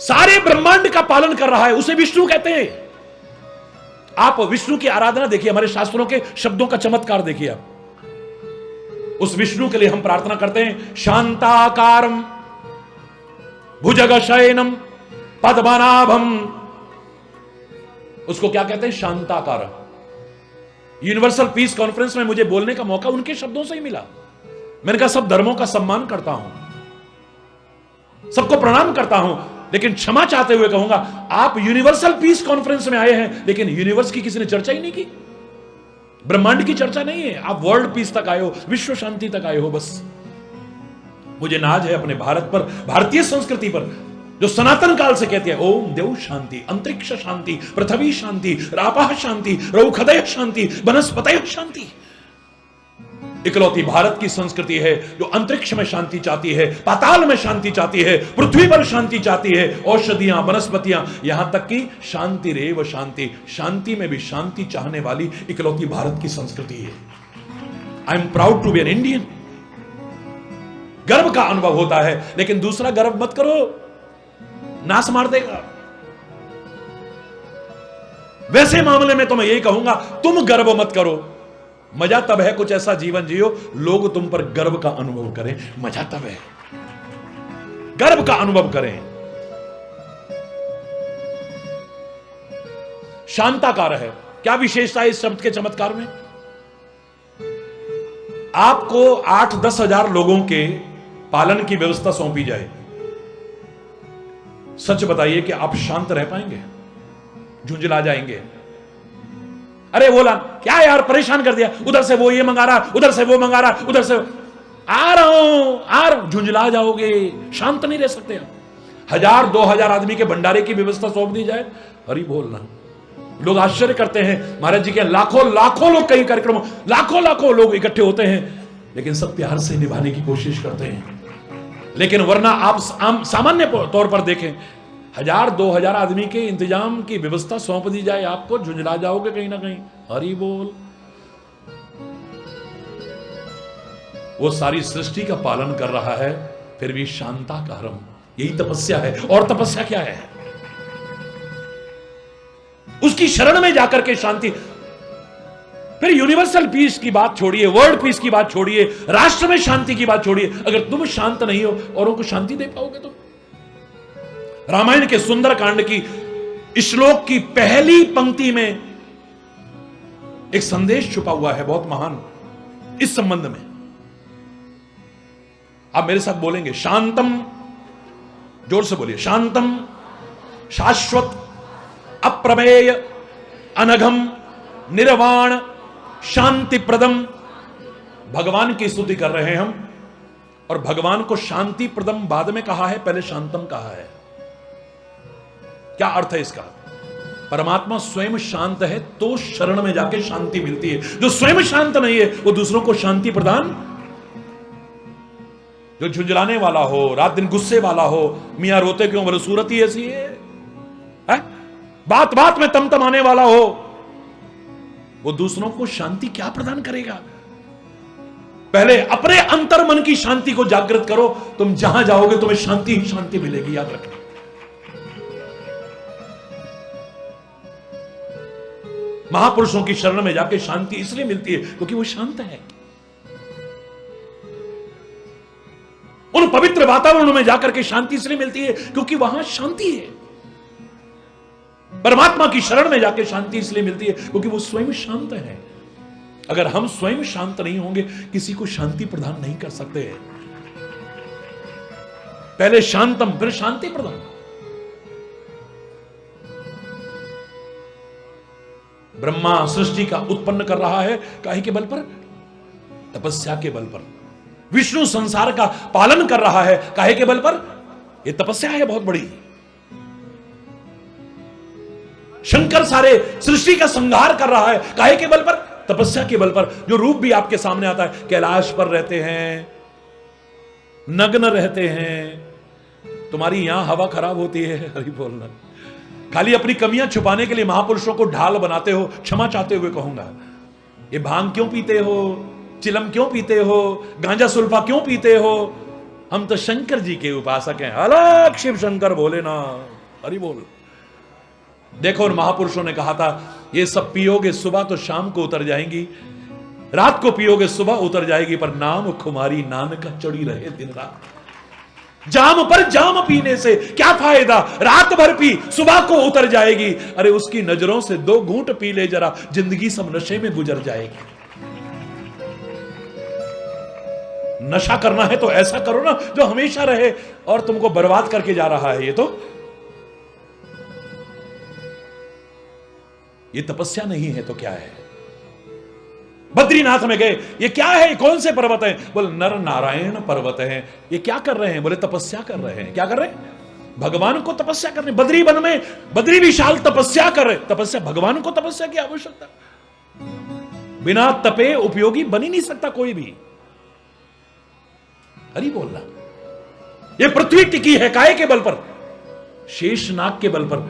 सारे ब्रह्मांड का पालन कर रहा है, उसे विष्णु कहते हैं। आप विष्णु की आराधना देखिए, हमारे शास्त्रों के शब्दों का चमत्कार देखिए आप। उस विष्णु के लिए हम प्रार्थना करते हैं, शांताकारम भुजग शयनम पद्मनाभम। उसको क्या कहते हैं? शांताकारम। यूनिवर्सल पीस कॉन्फ्रेंस में मुझे बोलने का मौका उनके शब्दों से ही मिला। मैंने कहा सब धर्मों का सम्मान करता हूं, सबको प्रणाम करता हूं, लेकिन क्षमा चाहते हुए कहूंगा, आप यूनिवर्सल पीस कॉन्फ्रेंस में आए हैं, लेकिन यूनिवर्स की किसी ने चर्चा ही नहीं की, ब्रह्मांड की चर्चा नहीं है। आप वर्ल्ड पीस तक आए हो, विश्व शांति तक आए हो। बस मुझे नाज है अपने भारत पर, भारतीय संस्कृति पर, जो सनातन काल से कहती है ओम देव शांति, अंतरिक्ष शांति, पृथ्वी शांति, रापः शांति, रौखदय शांति, वनस्पतय शांति। इकलौती भारत की संस्कृति है जो अंतरिक्ष में शांति चाहती है, पाताल में शांति चाहती है, पृथ्वी पर शांति चाहती है, औषधियां, वनस्पतियां, यहां तक कि शांति रेव शांति, शांति में भी शांति चाहने वाली इकलौती भारत की संस्कृति है। I am proud to be an Indian. गर्व का अनुभव होता है, लेकिन दूसरा गर्व मत करो, नाश मार देगा। वैसे मामले में तो मैं यही कहूंगा, तुम गर्व मत करो। मजा तब है कुछ ऐसा जीवन जियो लोग तुम पर गर्व का अनुभव करें, मजा तब है, गर्व का अनुभव करें। शांताकार है, क्या विशेषता है इस शब्द के चमत्कार में? आपको 8-10 हजार लोगों के पालन की व्यवस्था सौंपी जाए, सच बताइए कि आप शांत रह पाएंगे? झुंझला जाएंगे, अरे बोला क्या यार परेशान कर दिया, उधर से वो ये मंगा रहा, उधर से वो मंगा रहा, उधर से आ रहा हूं, झुंझला जाओगे, शांत नहीं रह सकते आप। 1000-2000 आदमी के भंडारे की व्यवस्था सौंप दी जाए, हरि बोलना, लोग आश्चर्य करते हैं। महाराज जी के लाखों लाखों लोग कई कार्यक्रमों, लाखों लाखों लोग इकट्ठे होते हैं, लेकिन सब प्यार से निभाने की कोशिश करते हैं। लेकिन वरना आप सामान्य तौर पर देखें, 1000-2000 आदमी के इंतजाम की व्यवस्था सौंप दी जाए आपको, झुंझला जाओगे कहीं ना कहीं, हरि बोल। वो सारी सृष्टि का पालन कर रहा है, फिर भी शांताकारम, यही तपस्या है। और तपस्या क्या है? उसकी शरण में जाकर के शांति। फिर यूनिवर्सल पीस की बात छोड़िए, वर्ल्ड पीस की बात छोड़िए, राष्ट्र में शांति की बात छोड़िए, अगर तुम शांत नहीं हो औरों को शांति दे पाओगे तुम? रामायण के सुंदर कांड की श्लोक की पहली पंक्ति में एक संदेश छुपा हुआ है, बहुत महान, इस संबंध में। आप मेरे साथ बोलेंगे, शांतम, जोर से बोलिए, शांतम शाश्वत, अप्रमेय, अनघम, निर्वाण, शांति प्रदम। भगवान की स्तुति कर रहे हैं हम, और भगवान को शांति प्रदम बाद में कहा है, पहले शांतम कहा है। क्या अर्थ है इसका? परमात्मा स्वयं शांत है तो शरण में जाके शांति मिलती है। जो स्वयं शांत नहीं है वो दूसरों को शांति प्रदान, जो झुंझलाने वाला हो, रात दिन गुस्से वाला हो, मियां रोते क्यों, बोले सूरत ही ऐसी है? बात बात में तमतमाने वाला हो, वो दूसरों को शांति क्या प्रदान करेगा? पहले अपने अंतर मन की शांति को जागृत करो, तुम जहां जाओगे तुम्हें शांति ही शांति मिलेगी, याद रखना। महापुरुषों की शरण में जाके शांति इसलिए मिलती है क्योंकि वो शांत है। उन पवित्र वातावरणों में जाकर के शांति इसलिए मिलती है क्योंकि वहां शांति है। परमात्मा की शरण में जाके शांति इसलिए मिलती है क्योंकि वो स्वयं शांत है। अगर हम स्वयं शांत नहीं होंगे, किसी को शांति प्रदान नहीं कर सकते हैं। पहले शांतम, फिर शांति प्रदान। ब्रह्मा सृष्टि का उत्पन्न कर रहा है, काहे के बल पर? तपस्या के बल पर। विष्णु संसार का पालन कर रहा है, काहे के बल पर? यह तपस्या है बहुत बड़ी। शंकर सारे सृष्टि का संहार कर रहा है, काहे के बल पर? तपस्या के बल पर। जो रूप भी आपके सामने आता है, कैलाश पर रहते हैं, नग्न रहते हैं, तुम्हारी यहां हवा खराब होती है, हरि बोलना, खाली अपनी कमियां छुपाने के लिए महापुरुषों को ढाल बनाते हो। क्षमा चाहते हुए कहूंगा, ये भांग क्यों पीते हो, चिलम क्यों पीते हो, गांजा सुल्फा क्यों पीते हो? हम तो शंकर जी के उपासक हैं, अलग शिव शंकर भोले ना, हरि बोल। देखो उन महापुरुषों ने कहा था, ये सब पियोगे सुबह तो शाम को उतर जाएंगी, रात को पियोगे सुबह उतर जाएगी, पर नाम खुमारी नानक चढ़ी रहे दिन रात। जाम पर जाम पीने से क्या फायदा, रात भर पी सुबह को उतर जाएगी। अरे उसकी नजरों से 2 घूंट पी ले जरा, जिंदगी सब नशे में गुजर जाएगी। नशा करना है तो ऐसा करो ना जो हमेशा रहे, और तुमको बर्बाद करके जा रहा है। ये तपस्या नहीं है तो क्या है? बद्रीनाथ में गए, ये क्या है, कौन से पर्वत हैं? बोले नर नारायण पर्वत हैं। ये क्या कर रहे हैं? बोले तपस्या कर रहे हैं। क्या कर रहे हैं? भगवान को तपस्या कर रहे हैं। बद्री वन में बद्री विशाल तपस्या कर रहे। तपस्या, भगवान को तपस्या की आवश्यकता। बिना तपे उपयोगी बन ही नहीं सकता कोई भी। हरि बोलना। ये पृथ्वी टिकी है काहे के बल पर? शेषनाग के बल पर।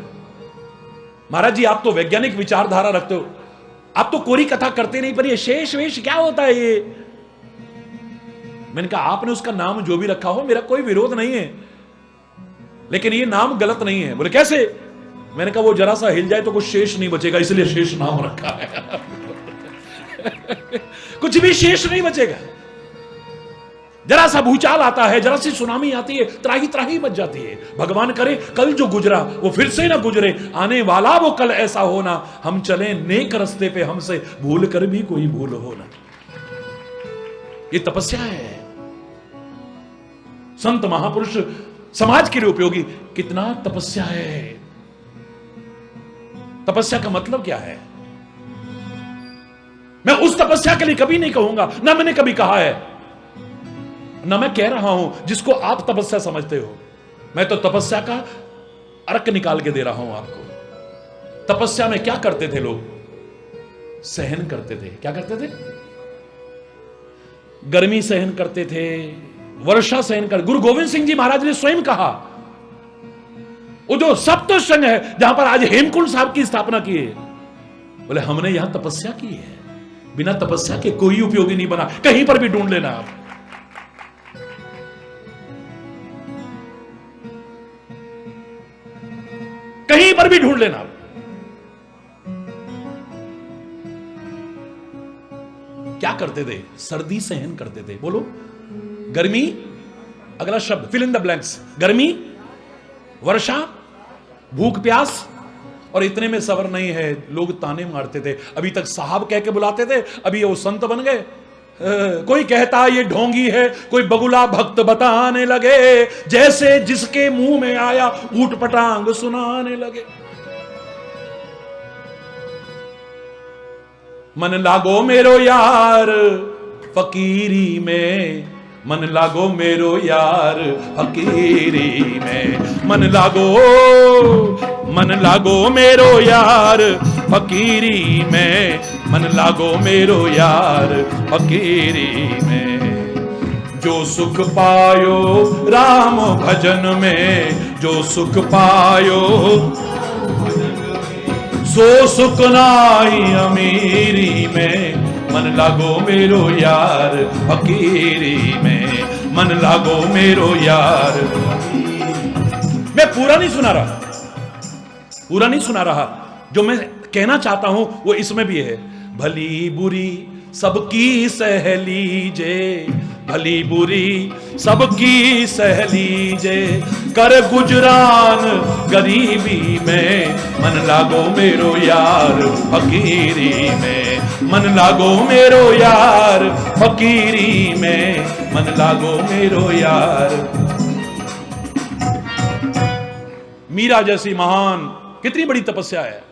महाराज जी, आप तो वैज्ञानिक विचारधारा रखते हो, आप तो कोरी कथा करते नहीं, पर ये शेष वेश क्या होता है ये? मैंने कहा आपने उसका नाम जो भी रखा हो, मेरा कोई विरोध नहीं है, लेकिन ये नाम गलत नहीं है। बोले कैसे? मैंने कहा वो जरा सा हिल जाए तो कुछ शेष नहीं बचेगा, इसलिए शेष नाम रखा है। कुछ भी शेष नहीं बचेगा। जरा सा भूचाल आता है, जरा सी सुनामी आती है, त्राही त्राही बच जाती है। भगवान करे कल जो गुजरा वो फिर से ना गुजरे, आने वाला वो कल ऐसा होना, हम चले नेक रास्ते पे, हमसे भूल कर भी कोई भूल हो ना। ये तपस्या है। संत महापुरुष समाज के लिए उपयोगी, कितना तपस्या है। तपस्या का मतलब क्या है? मैं उस तपस्या के लिए कभी नहीं कहूंगा, ना मैंने कभी कहा है, ना मैं कह रहा हूं जिसको आप तपस्या समझते हो। मैं तो तपस्या का अर्क निकाल के दे रहा हूं आपको। तपस्या में क्या करते थे लोग? सहन करते थे। क्या करते थे? गर्मी सहन करते थे, वर्षा सहन कर। गुरु गोविंद सिंह जी महाराज ने स्वयं कहा, वो जो सप्तशृंग है जहां पर आज हेमकुंड साहब की स्थापना की है, बोले हमने यहां तपस्या की है। बिना तपस्या के कोई उपयोगी नहीं बना। कहीं पर भी ढूंढ लेना आप। कहीं पर भी ढूंढ लेना। क्या करते थे? सर्दी सहन करते थे। बोलो, गर्मी, अगला शब्द फिल इन द ब्लैंक्स। गर्मी, वर्षा, भूख प्यास, और इतने में सबर नहीं है, लोग ताने मारते थे। अभी तक साहब कह के बुलाते थे, अभी वो संत बन गए। कोई कहता ये ढोंगी है, कोई बगुला भक्त बताने लगे, जैसे जिसके मुंह में आया ऊट पटांग सुनाने लगे। मन लागो मेरो यार फकीरी में, मन लागो मेरो यार फकीरी में, मन लागो मेरो यार फकीरी में, मन लागो मेरो यार फकीरी में। जो सुख पायो राम भजन में, जो सुख पायो सो सुख नाई अमीरी में, मन लागो मेरो यार फकीरी में, मन लागो मेरो यार। मैं पूरा नहीं सुना रहा, जो मैं कहना चाहता हूं वो इसमें भी है। भली बुरी सबकी सह लीजे, भली बुरी सबकी सह लीजे, कर गुजरान गरीबी में, मन लागो मेरो यार फकीरी में, मन लागो मेरो यार फकीरी में, मन लागो मेरो यार। मीरा जैसी महान, कितनी बड़ी तपस्या है।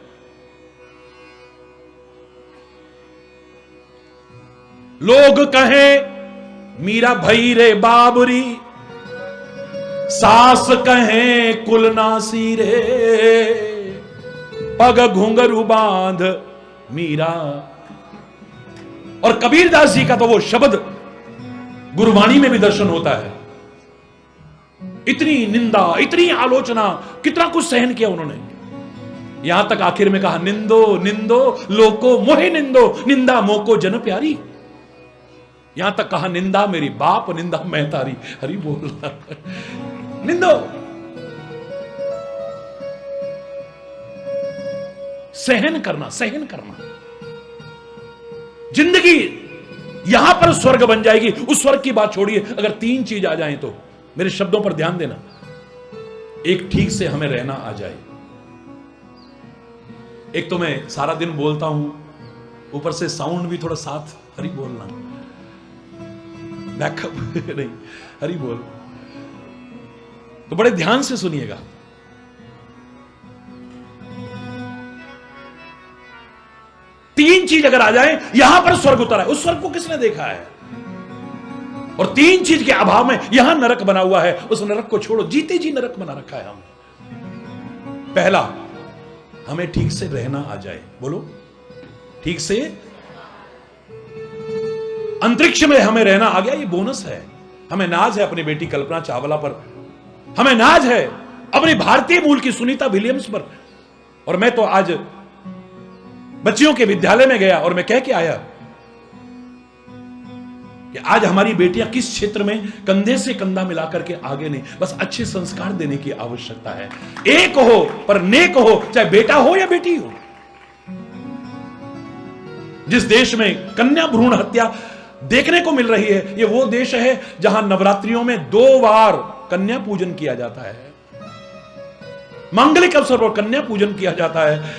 लोग कहें मीरा भई रे बाबरी, सास कहें कुलनासी रे, पग घुंघरू बांध मीरा। और कबीरदास जी का तो वो शब्द गुरबाणी में भी दर्शन होता है। इतनी निंदा, इतनी आलोचना, कितना कुछ सहन किया उन्होंने। यहां तक आखिर में कहा, निंदो निंदो लोको मोहे निंदो, निंदा मोको जन प्यारी। यहां तक कहा, निंदा मेरी बाप, निंदा मैं तारी। हरि बोल। निंदो, सहन करना, सहन करना। जिंदगी यहां पर स्वर्ग बन जाएगी। उस स्वर्ग की बात छोड़िए, अगर 3 चीज आ जाएं तो मेरे शब्दों पर ध्यान देना। एक, ठीक से हमें रहना आ जाए। एक तो मैं सारा दिन बोलता हूं, ऊपर से साउंड भी थोड़ा साथ, हरि बोलना, बैकअप नहीं, हरि बोल। तो बड़े ध्यान से सुनिएगा। तीन चीज अगर आ जाए, यहां पर स्वर्ग उतरा है। उस स्वर्ग को किसने देखा है? और 3 चीज के अभाव में यहां नरक बना हुआ है। उस नरक को छोड़ो, जीते जी नरक बना रखा है हमने। पहला, हमें ठीक से रहना आ जाए। बोलो, ठीक से। अंतरिक्ष में हमें रहना आ गया, ये बोनस है। हमें नाज है अपनी बेटी कल्पना चावला पर, हमें नाज है अपनी भारतीय मूल की सुनीता विलियम्स पर। और मैं तो आज बच्चियों के विद्यालय में गया और मैं कह के आया कि आज हमारी बेटियां किस क्षेत्र में कंधे से कंधा मिलाकर के आगे नहीं, बस अच्छे संस्कार देने की आवश्यकता है। एक हो पर नेक हो, चाहे बेटा हो या बेटी हो। जिस देश में कन्या भ्रूण हत्या देखने को मिल रही है, ये वो देश है जहां नवरात्रियों में 2 बार कन्या पूजन किया जाता है, मांगलिक अवसर पर कन्या पूजन किया जाता है।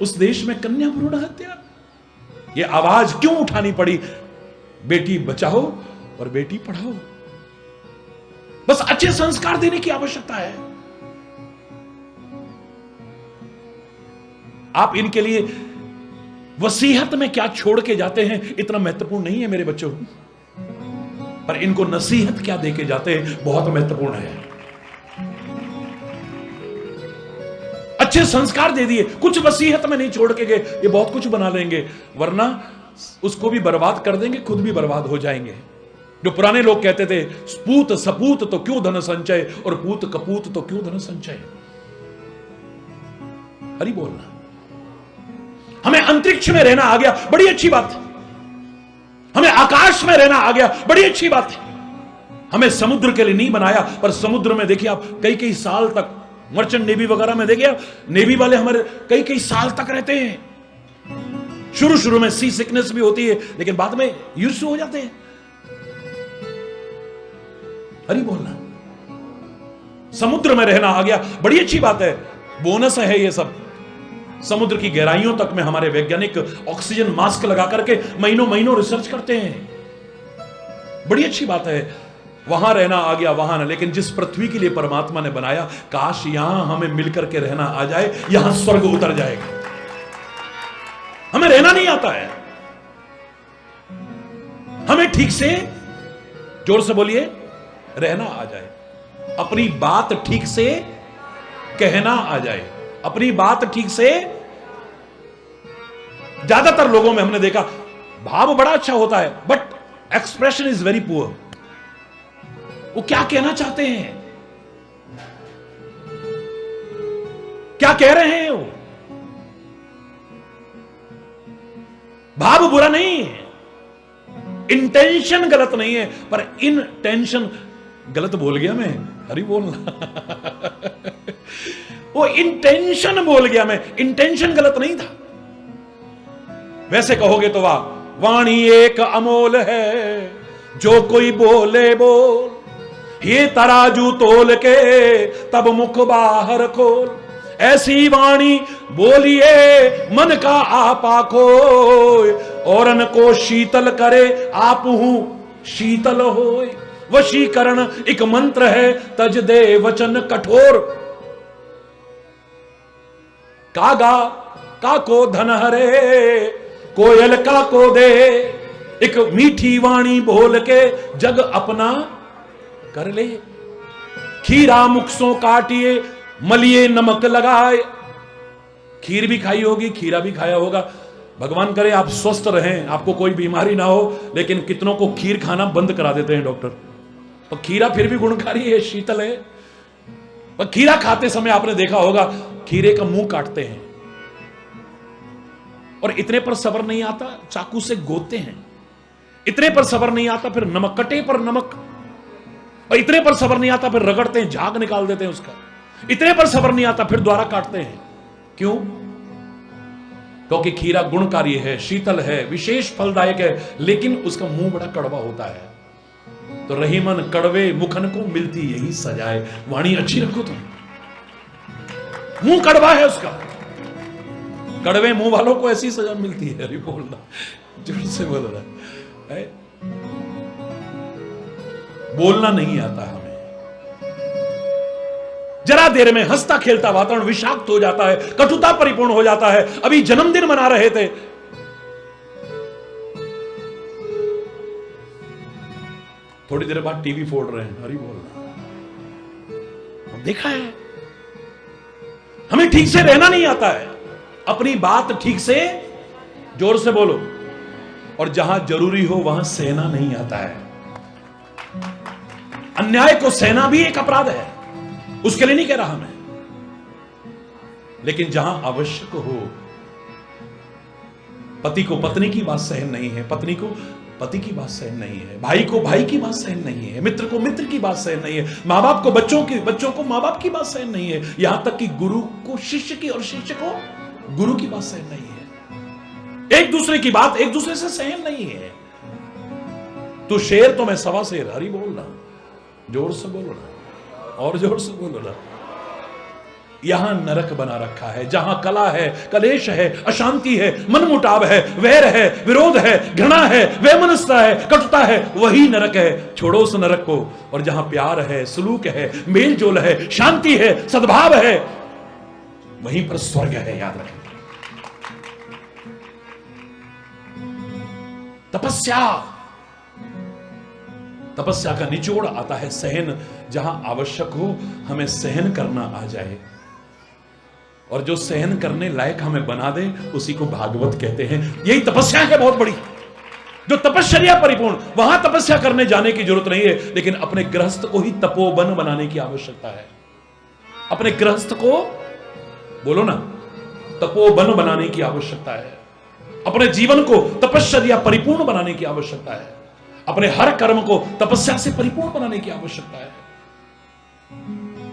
उस देश में कन्या भ्रूण हत्या, ये आवाज क्यों उठानी पड़ी? बेटी बचाओ और बेटी पढ़ाओ। बस अच्छे संस्कार देने की आवश्यकता है। आप इनके लिए वसीयत में क्या छोड़ के जाते हैं इतना महत्वपूर्ण नहीं है मेरे बच्चों, पर इनको नसीहत क्या देके जाते हैं बहुत महत्वपूर्ण है। अच्छे संस्कार दे दिए, कुछ वसीयत में नहीं छोड़ के गए, ये बहुत कुछ बना लेंगे, वरना उसको भी बर्बाद कर देंगे, खुद भी बर्बाद हो जाएंगे। जो पुराने लोग कहते थे, पूत सपूत तो क्यों धन संचय, और पूत कपूत तो क्यों धन संचय। हरि बोलना। हमें अंतरिक्ष में रहना आ गया, बड़ी अच्छी बात है। हमें आकाश में रहना आ गया, बड़ी अच्छी बात है। हमें समुद्र के लिए नहीं बनाया, पर समुद्र में देखिए आप कई कई साल तक, मर्चेंट नेवी वगैरह में देखिए, नेवी वाले हमारे कई कई साल तक रहते हैं। शुरू शुरू में सी सिकनेस भी होती है, लेकिन बाद में यूज्ड हो जाते हैं। हरि बोलना। समुद्र में रहना आ गया, बड़ी अच्छी बात है, बोनस है ये सब। समुद्र की गहराइयों तक में हमारे वैज्ञानिक ऑक्सीजन मास्क लगा करके महीनों महीनों रिसर्च करते हैं। बड़ी अच्छी बात है, वहां रहना आ गया वहां ना, लेकिन जिस पृथ्वी के लिए परमात्मा ने बनाया, काश यहां हमें मिलकर के रहना आ जाए, यहां स्वर्ग उतर जाएगा। हमें रहना नहीं आता है, हमें ठीक से, जोर से बोलिए, रहना आ जाए, अपनी बात ठीक से कहना आ जाए, अपनी बात ठीक से। ज्यादातर लोगों में हमने देखा भाव बड़ा अच्छा होता है, but expression is very poor. वो क्या कहना चाहते हैं, क्या कह रहे हैं वो? भाव बुरा नहीं है, इंटेंशन गलत नहीं है, पर इंटेंशन गलत बोल गया मैं, हरी बोलना वो इंटेंशन बोल गया मैं, इंटेंशन गलत नहीं था। वैसे कहोगे तो वाह, वाणी एक अमोल है, जो कोई बोले बोल, ये तराजू तोल के तब मुख बाहर खोल, ऐसी वाणी बोलिए मन का आपा खोय, औरन को शीतल करे आप हूं शीतल होय, वशीकरण एक मंत्र है तज दे वचन कठोर, कागा का को धन हरे, कोयल का को दे, एक मीठी वाणी बोल के जग अपना कर ले, खीरा मुखसों काटिए मलिए नमक लगाए। खीर भी खाई होगी, खीरा भी खाया होगा, भगवान करे आप स्वस्थ रहें, आपको कोई बीमारी ना हो, लेकिन कितनों को खीर खाना बंद करा देते हैं डॉक्टर। तो खीरा फिर भी गुणकारी है, शीतल है, पर खीरा खाते समय आपने देखा होगा खीरे का मुंह काटते हैं, और इतने पर सब्र नहीं आता चाकू से गोते हैं, इतने पर सब्र नहीं आता फिर नमक, कटे पर नमक, और इतने पर सब्र नहीं आता फिर रगड़ते हैं, झाग निकाल देते हैं उसका, इतने पर सब्र नहीं आता फिर दोबारा काटते हैं। क्यों? क्योंकि खीरा गुणकारी है, शीतल है, विशेष फलदायक है, लेकिन उसका मुंह बड़ा कड़वा होता है। तो रही मन कड़वे मुखन को मिलती यही सजाए, वाणी अच्छी रखो तुम, मुंह कड़वा है उसका, कड़वे मुंह वालों को ऐसी सजा मिलती है। अरे बोलना, जोर से बोल रहा है, बोलना नहीं आता हमें, जरा देर में हंसता खेलता वातावरण विषाक्त हो जाता है, कटुता परिपूर्ण हो जाता है। अभी जन्मदिन मना रहे थे, थोड़ी देर बाद टीवी फोड़ रहे हैं, हरी बोल रहा, देखा है। हमें ठीक से रहना नहीं आता है, अपनी बात ठीक से, जोर से बोलो, और जहां जरूरी हो वहां सहना नहीं आता है। अन्याय को सहना भी एक अपराध है, उसके लिए नहीं कह रहा मैं, लेकिन जहां आवश्यक हो, पति को पत्नी की बात सहन नहीं है, पत्नी को पति की बात सहन नहीं है, भाई को भाई की बात सहन नहीं है, मित्र को मित्र की बात सहन नहीं है, मां बाप को बच्चों को मां बाप की बात सहन नहीं है, यहां तक कि गुरु को शिष्य की और शिष्य को गुरु की बात सहन नहीं है, एक दूसरे की बात एक दूसरे से सहन नहीं है। तू शेर तो मैं सवा शेर, हरी बोल रहा, जोर से बोलो ना, और जोर से बोलो ना। यहां नरक बना रखा है, जहां कला है, कलेश है, अशांति है, मनमुटाव है, वैर है, विरोध है, घृणा है, वैमनस्यता है, कटुता है, वही नरक है। छोड़ो उस नरक को, और जहां प्यार है, सलूक है, मेल जोल है, शांति है, सद्भाव है, वहीं पर स्वर्ग है, याद रखें। तपस्या का निचोड़ आता है सहन, जहां आवश्यक हो हमें सहन करना आ जाए, और जो सहन करने लायक हमें बना दे उसी को भागवत कहते हैं। यही तपस्या है बहुत बड़ी, जो तपश्चर्या परिपूर्ण, वहां तपस्या करने जाने की जरूरत नहीं है, लेकिन अपने गृहस्थ को ही तपोवन बनाने की आवश्यकता है। अपने गृहस्थ को, बोलो ना, तपोवन बनाने की आवश्यकता है। अपने जीवन को तपश्चर्या परिपूर्ण बनाने की आवश्यकता है। अपने हर कर्म को तपस्या से परिपूर्ण बनाने की आवश्यकता है।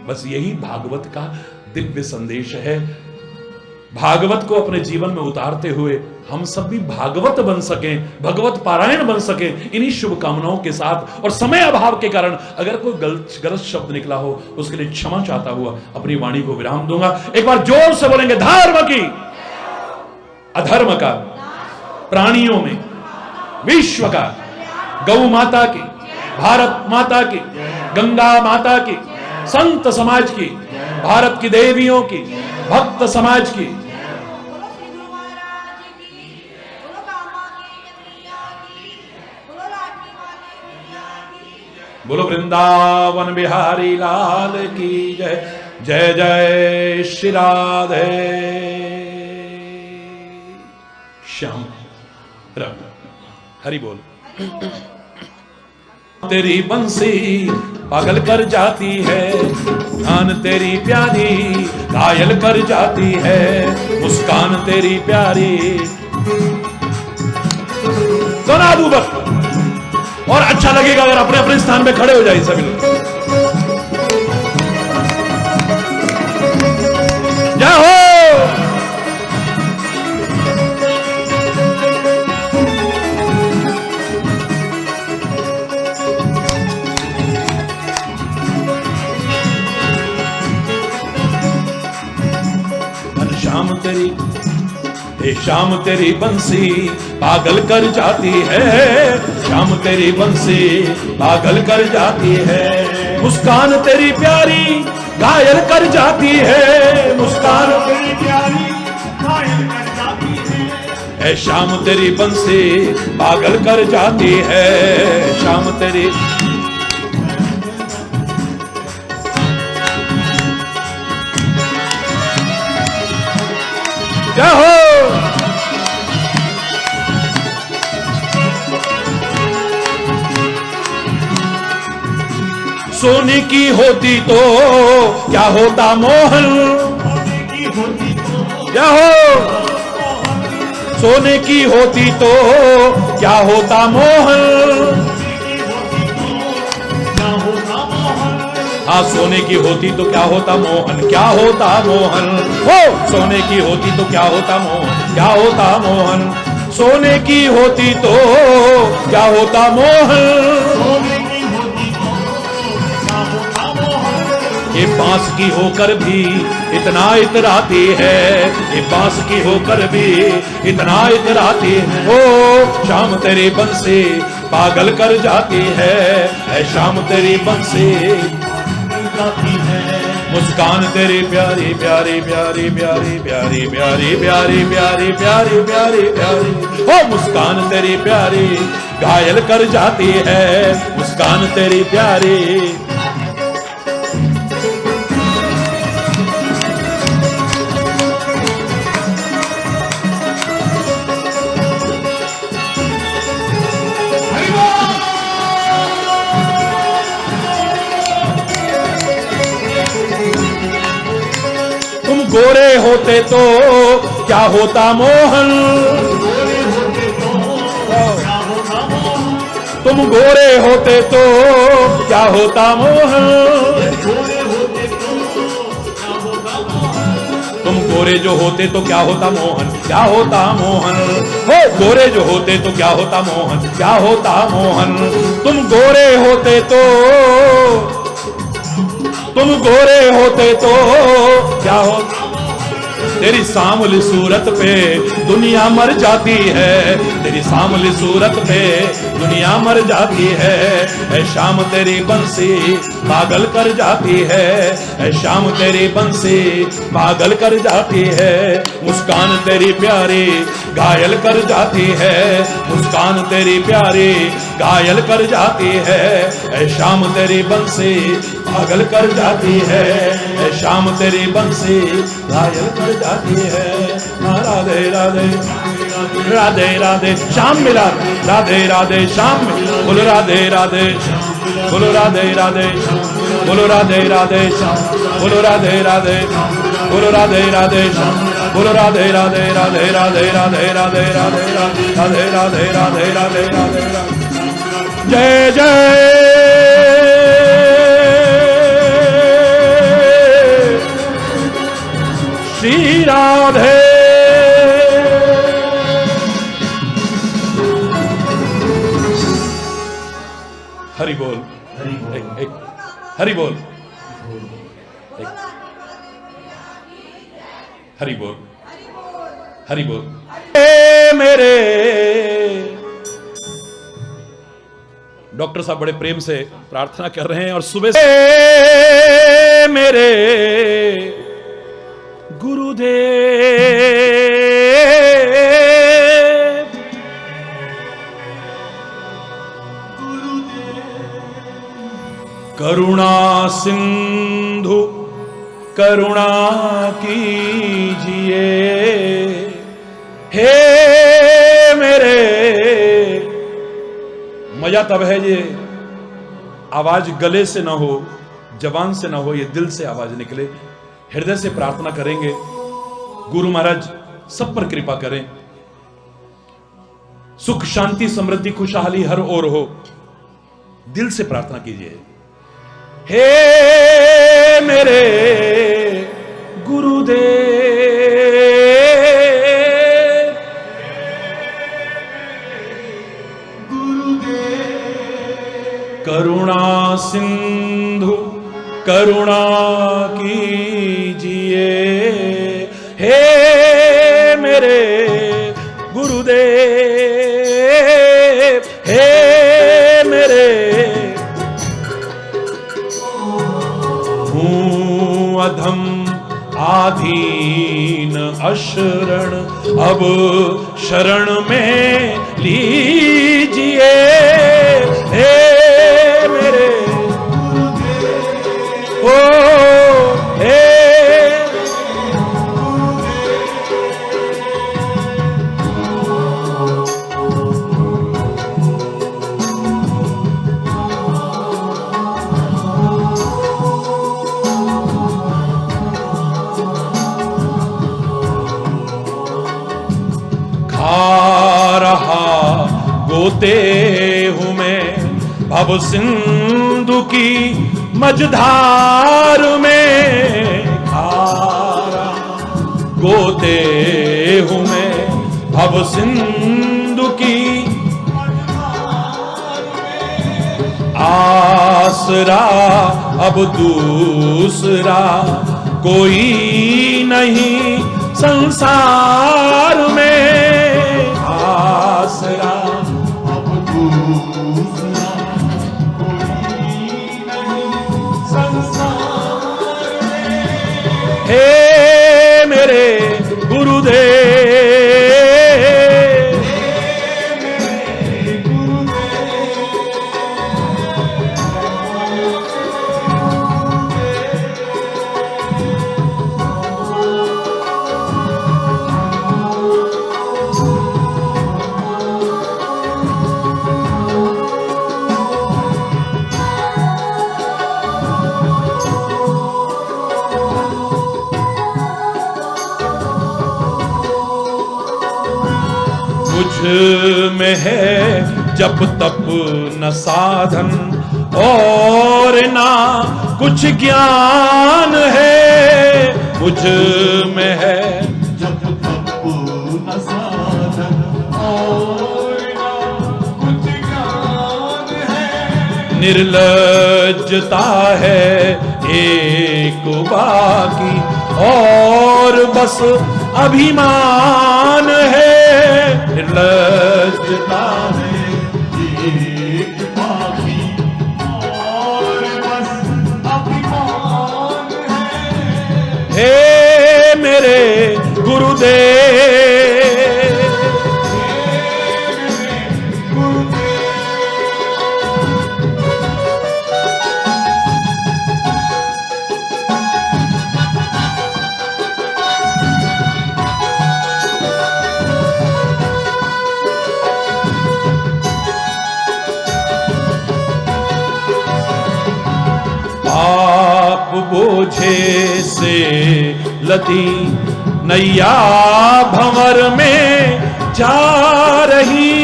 बस यही भागवत का दिव्य संदेश है। भागवत को अपने जीवन में उतारते हुए हम सब भी भागवत बन सकें, भगवत पारायण बन सकें, इन्हीं शुभकामनाओं के साथ। और समय अभाव के कारण अगर कोई गलत शब्द निकला हो उसके लिए क्षमा चाहता हुआ अपनी वाणी को विराम दूंगा। एक बार जोर से बोलेंगे, धर्म की अधर्म का, प्राणियों में विश्व का, गौ माता की भारत माता की, गंगा माता की, संत समाज की, भारत की देवियों की, भक्त समाज की। बोलो वृंदावन बिहारी लाल की जय। जय जय श्री राधे श्याम राम। हरि बोल। तेरी बंसी पागल कर जाती है, जान तेरी प्यारी घायल कर जाती है, मुस्कान तेरी प्यारी। सुना दू बस, और अच्छा लगेगा अगर अपने अपने स्थान पे खड़े हो जाए सभी लोग। जय हो। शाम तेरी, हे शाम तेरी बंसी पागल कर जाती है, शाम तेरी बंसी पागल कर जाती है, मुस्कान तेरी प्यारी घायल कर जाती है, मुस्कान तेरी प्यारी घायल कर जाती है। हे शाम तेरी बंसी पागल कर जाती है, शाम तेरी। जय हो। सोने की होती तो क्या होता मोहन, क्या हो। सोने की होती तो क्या होता मोहन, हाँ सोने की होती तो क्या होता मोहन, क्या होता मोहन। हो सोने की होती तो क्या होता मोहन, क्या होता मोहन। सोने की होती तो क्या होता मोहन। ये बांस की होकर भी इतना इतराती है, ये बांस की होकर भी इतना इतराती है। ओ शाम तेरी बंसी पागल कर जाती है, शाम तेरी बंसी है। मुस्कान तेरी प्यारी प्यारी प्यारी प्यारी प्यारी प्यारी प्यारी प्यारी प्यारी प्यारी प्यारी। ओ मुस्कान तेरी प्यारी घायल कर जाती है, मुस्कान तेरी प्यारी। गोरे होते तो क्या होता मोहन, तुम गोरे होते तो क्या होता मोहन। तुम गोरे जो होते तो क्या होता मोहन, क्या होता मोहन। हो गोरे जो होते तो क्या होता मोहन, क्या होता मोहन। तुम गोरे होते तो, तुम गोरे होते तो क्या होता। तेरी सामली सूरत पे दुनिया मर जाती है, तेरी सामली सूरत पे दुनिया मर जाती है। ऐ शाम तेरी बंसी पागल कर जाती है, ऐ शाम तेरी बंसी पागल कर जाती है। मुस्कान तेरी प्यारी घायल कर जाती है, मुस्कान तेरी प्यारी घायल कर जाती है। ऐ शाम तेरी बंसी पागल कर जाती है, ऐ शाम तेरी बंसी घायल कर जाती है। राधे राधे राधे राधे शाम मिला, राधे राधे शाम में बोलो राधे राधे, बोलो राधे राधे, बोलो राधे राधे, बोलो राधे राधे, बोलो राधे राधे, बोलो राधे राधे राधे राधे राधे राधे राधे राधे राधे राधे राधे राधे। जय जय श्री राधे। हरि बोल, हरि बोल, हरि बोल, हरि बोल। मेरे डॉक्टर साहब बड़े प्रेम से प्रार्थना कर रहे हैं और सुबह से मेरे गुरुदेव करुणा सिंधु करुणा कीजिए हे मेरे। मजा तब है ये आवाज गले से ना हो, जबान से ना हो, ये दिल से आवाज निकले। हृदय से प्रार्थना करेंगे, गुरु महाराज सब पर कृपा करें, सुख शांति समृद्धि खुशहाली हर ओर हो। दिल से प्रार्थना कीजिए, हे मेरे गुरुदेव करुणा सिंधु करुणा कीजिए हे मेरे गुरुदेव हे मेरे। हूँ अधम आधीन अशरण अब शरण में लीजिए हे मेरे ओ हे गोते हूं मैं भव सिंधु की मझधार में। खारा गोते हूं मैं भव सिंधु की आसरा अब दूसरा कोई नहीं संसार में। आसरा हे मेरे गुरुदेव मुझ में है जप तप न साधन और ना कुछ ज्ञान है। मुझ में है जप तप न साधन और ना कुछ ज्ञान है। निर्लज्जता है एक बाकी और बस अभिमान है। निर्लज्जता है एक बाकी और बस अभिमान है। हे मेरे गुरुदेव आप बोझे से लदी नैया भंवर में जा रही।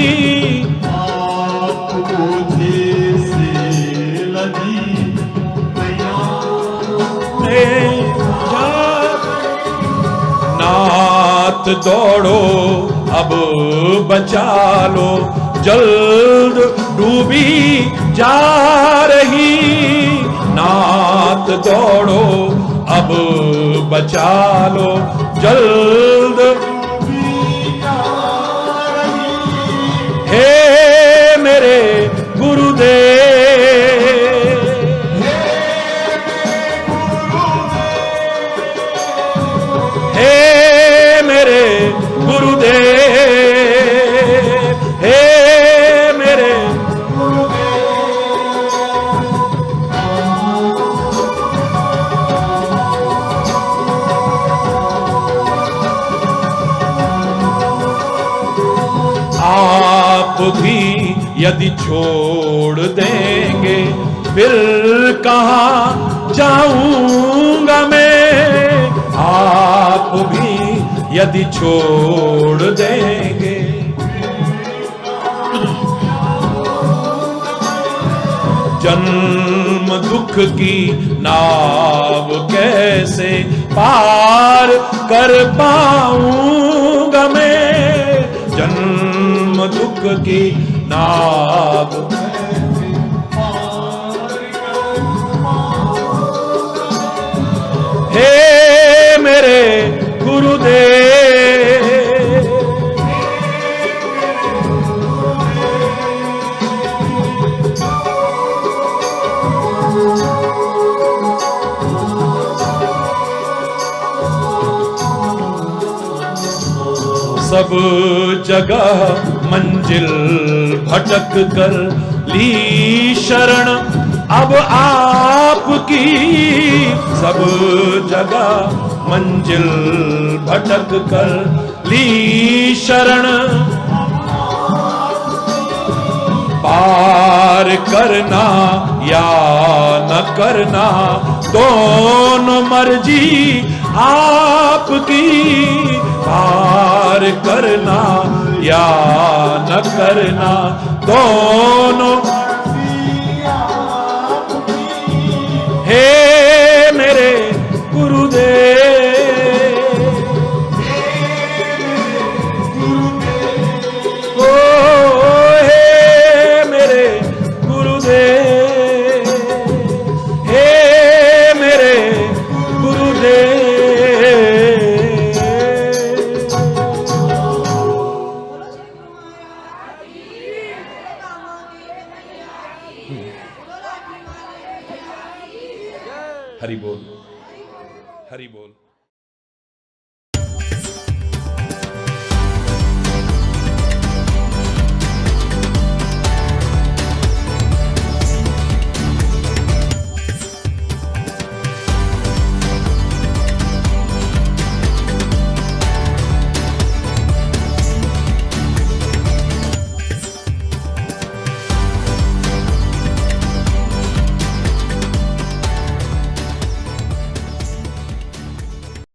आप बोझे से लदी नैया में जा नाथ दौड़ो अब बचा लो जल्द डूबी जा रही। नाथ दौड़ो अब बचा लो जल्द हे मेरे गुरुदेव यदि छोड़ देंगे फिर कहाँ जाऊंगा मैं, आप भी यदि छोड़ देंगे। जन्म दुख की नाव कैसे पार कर पाऊंगा मैं, जन्म दुख की नाव हे मेरे गुरुदेव। सब जगह मंजिल भटक कर ली शरण अब आपकी, सब जगह मंजिल भटक कर ली शरण, पार करना या न करना दोनों मर्जी आपकी, पार करना या न करना दोनों हे मेरे गुरुदेव। ओ हे मेरे गुरुदेव, हे मेरे गुरुदेव। हरि बोल, हरि बोल।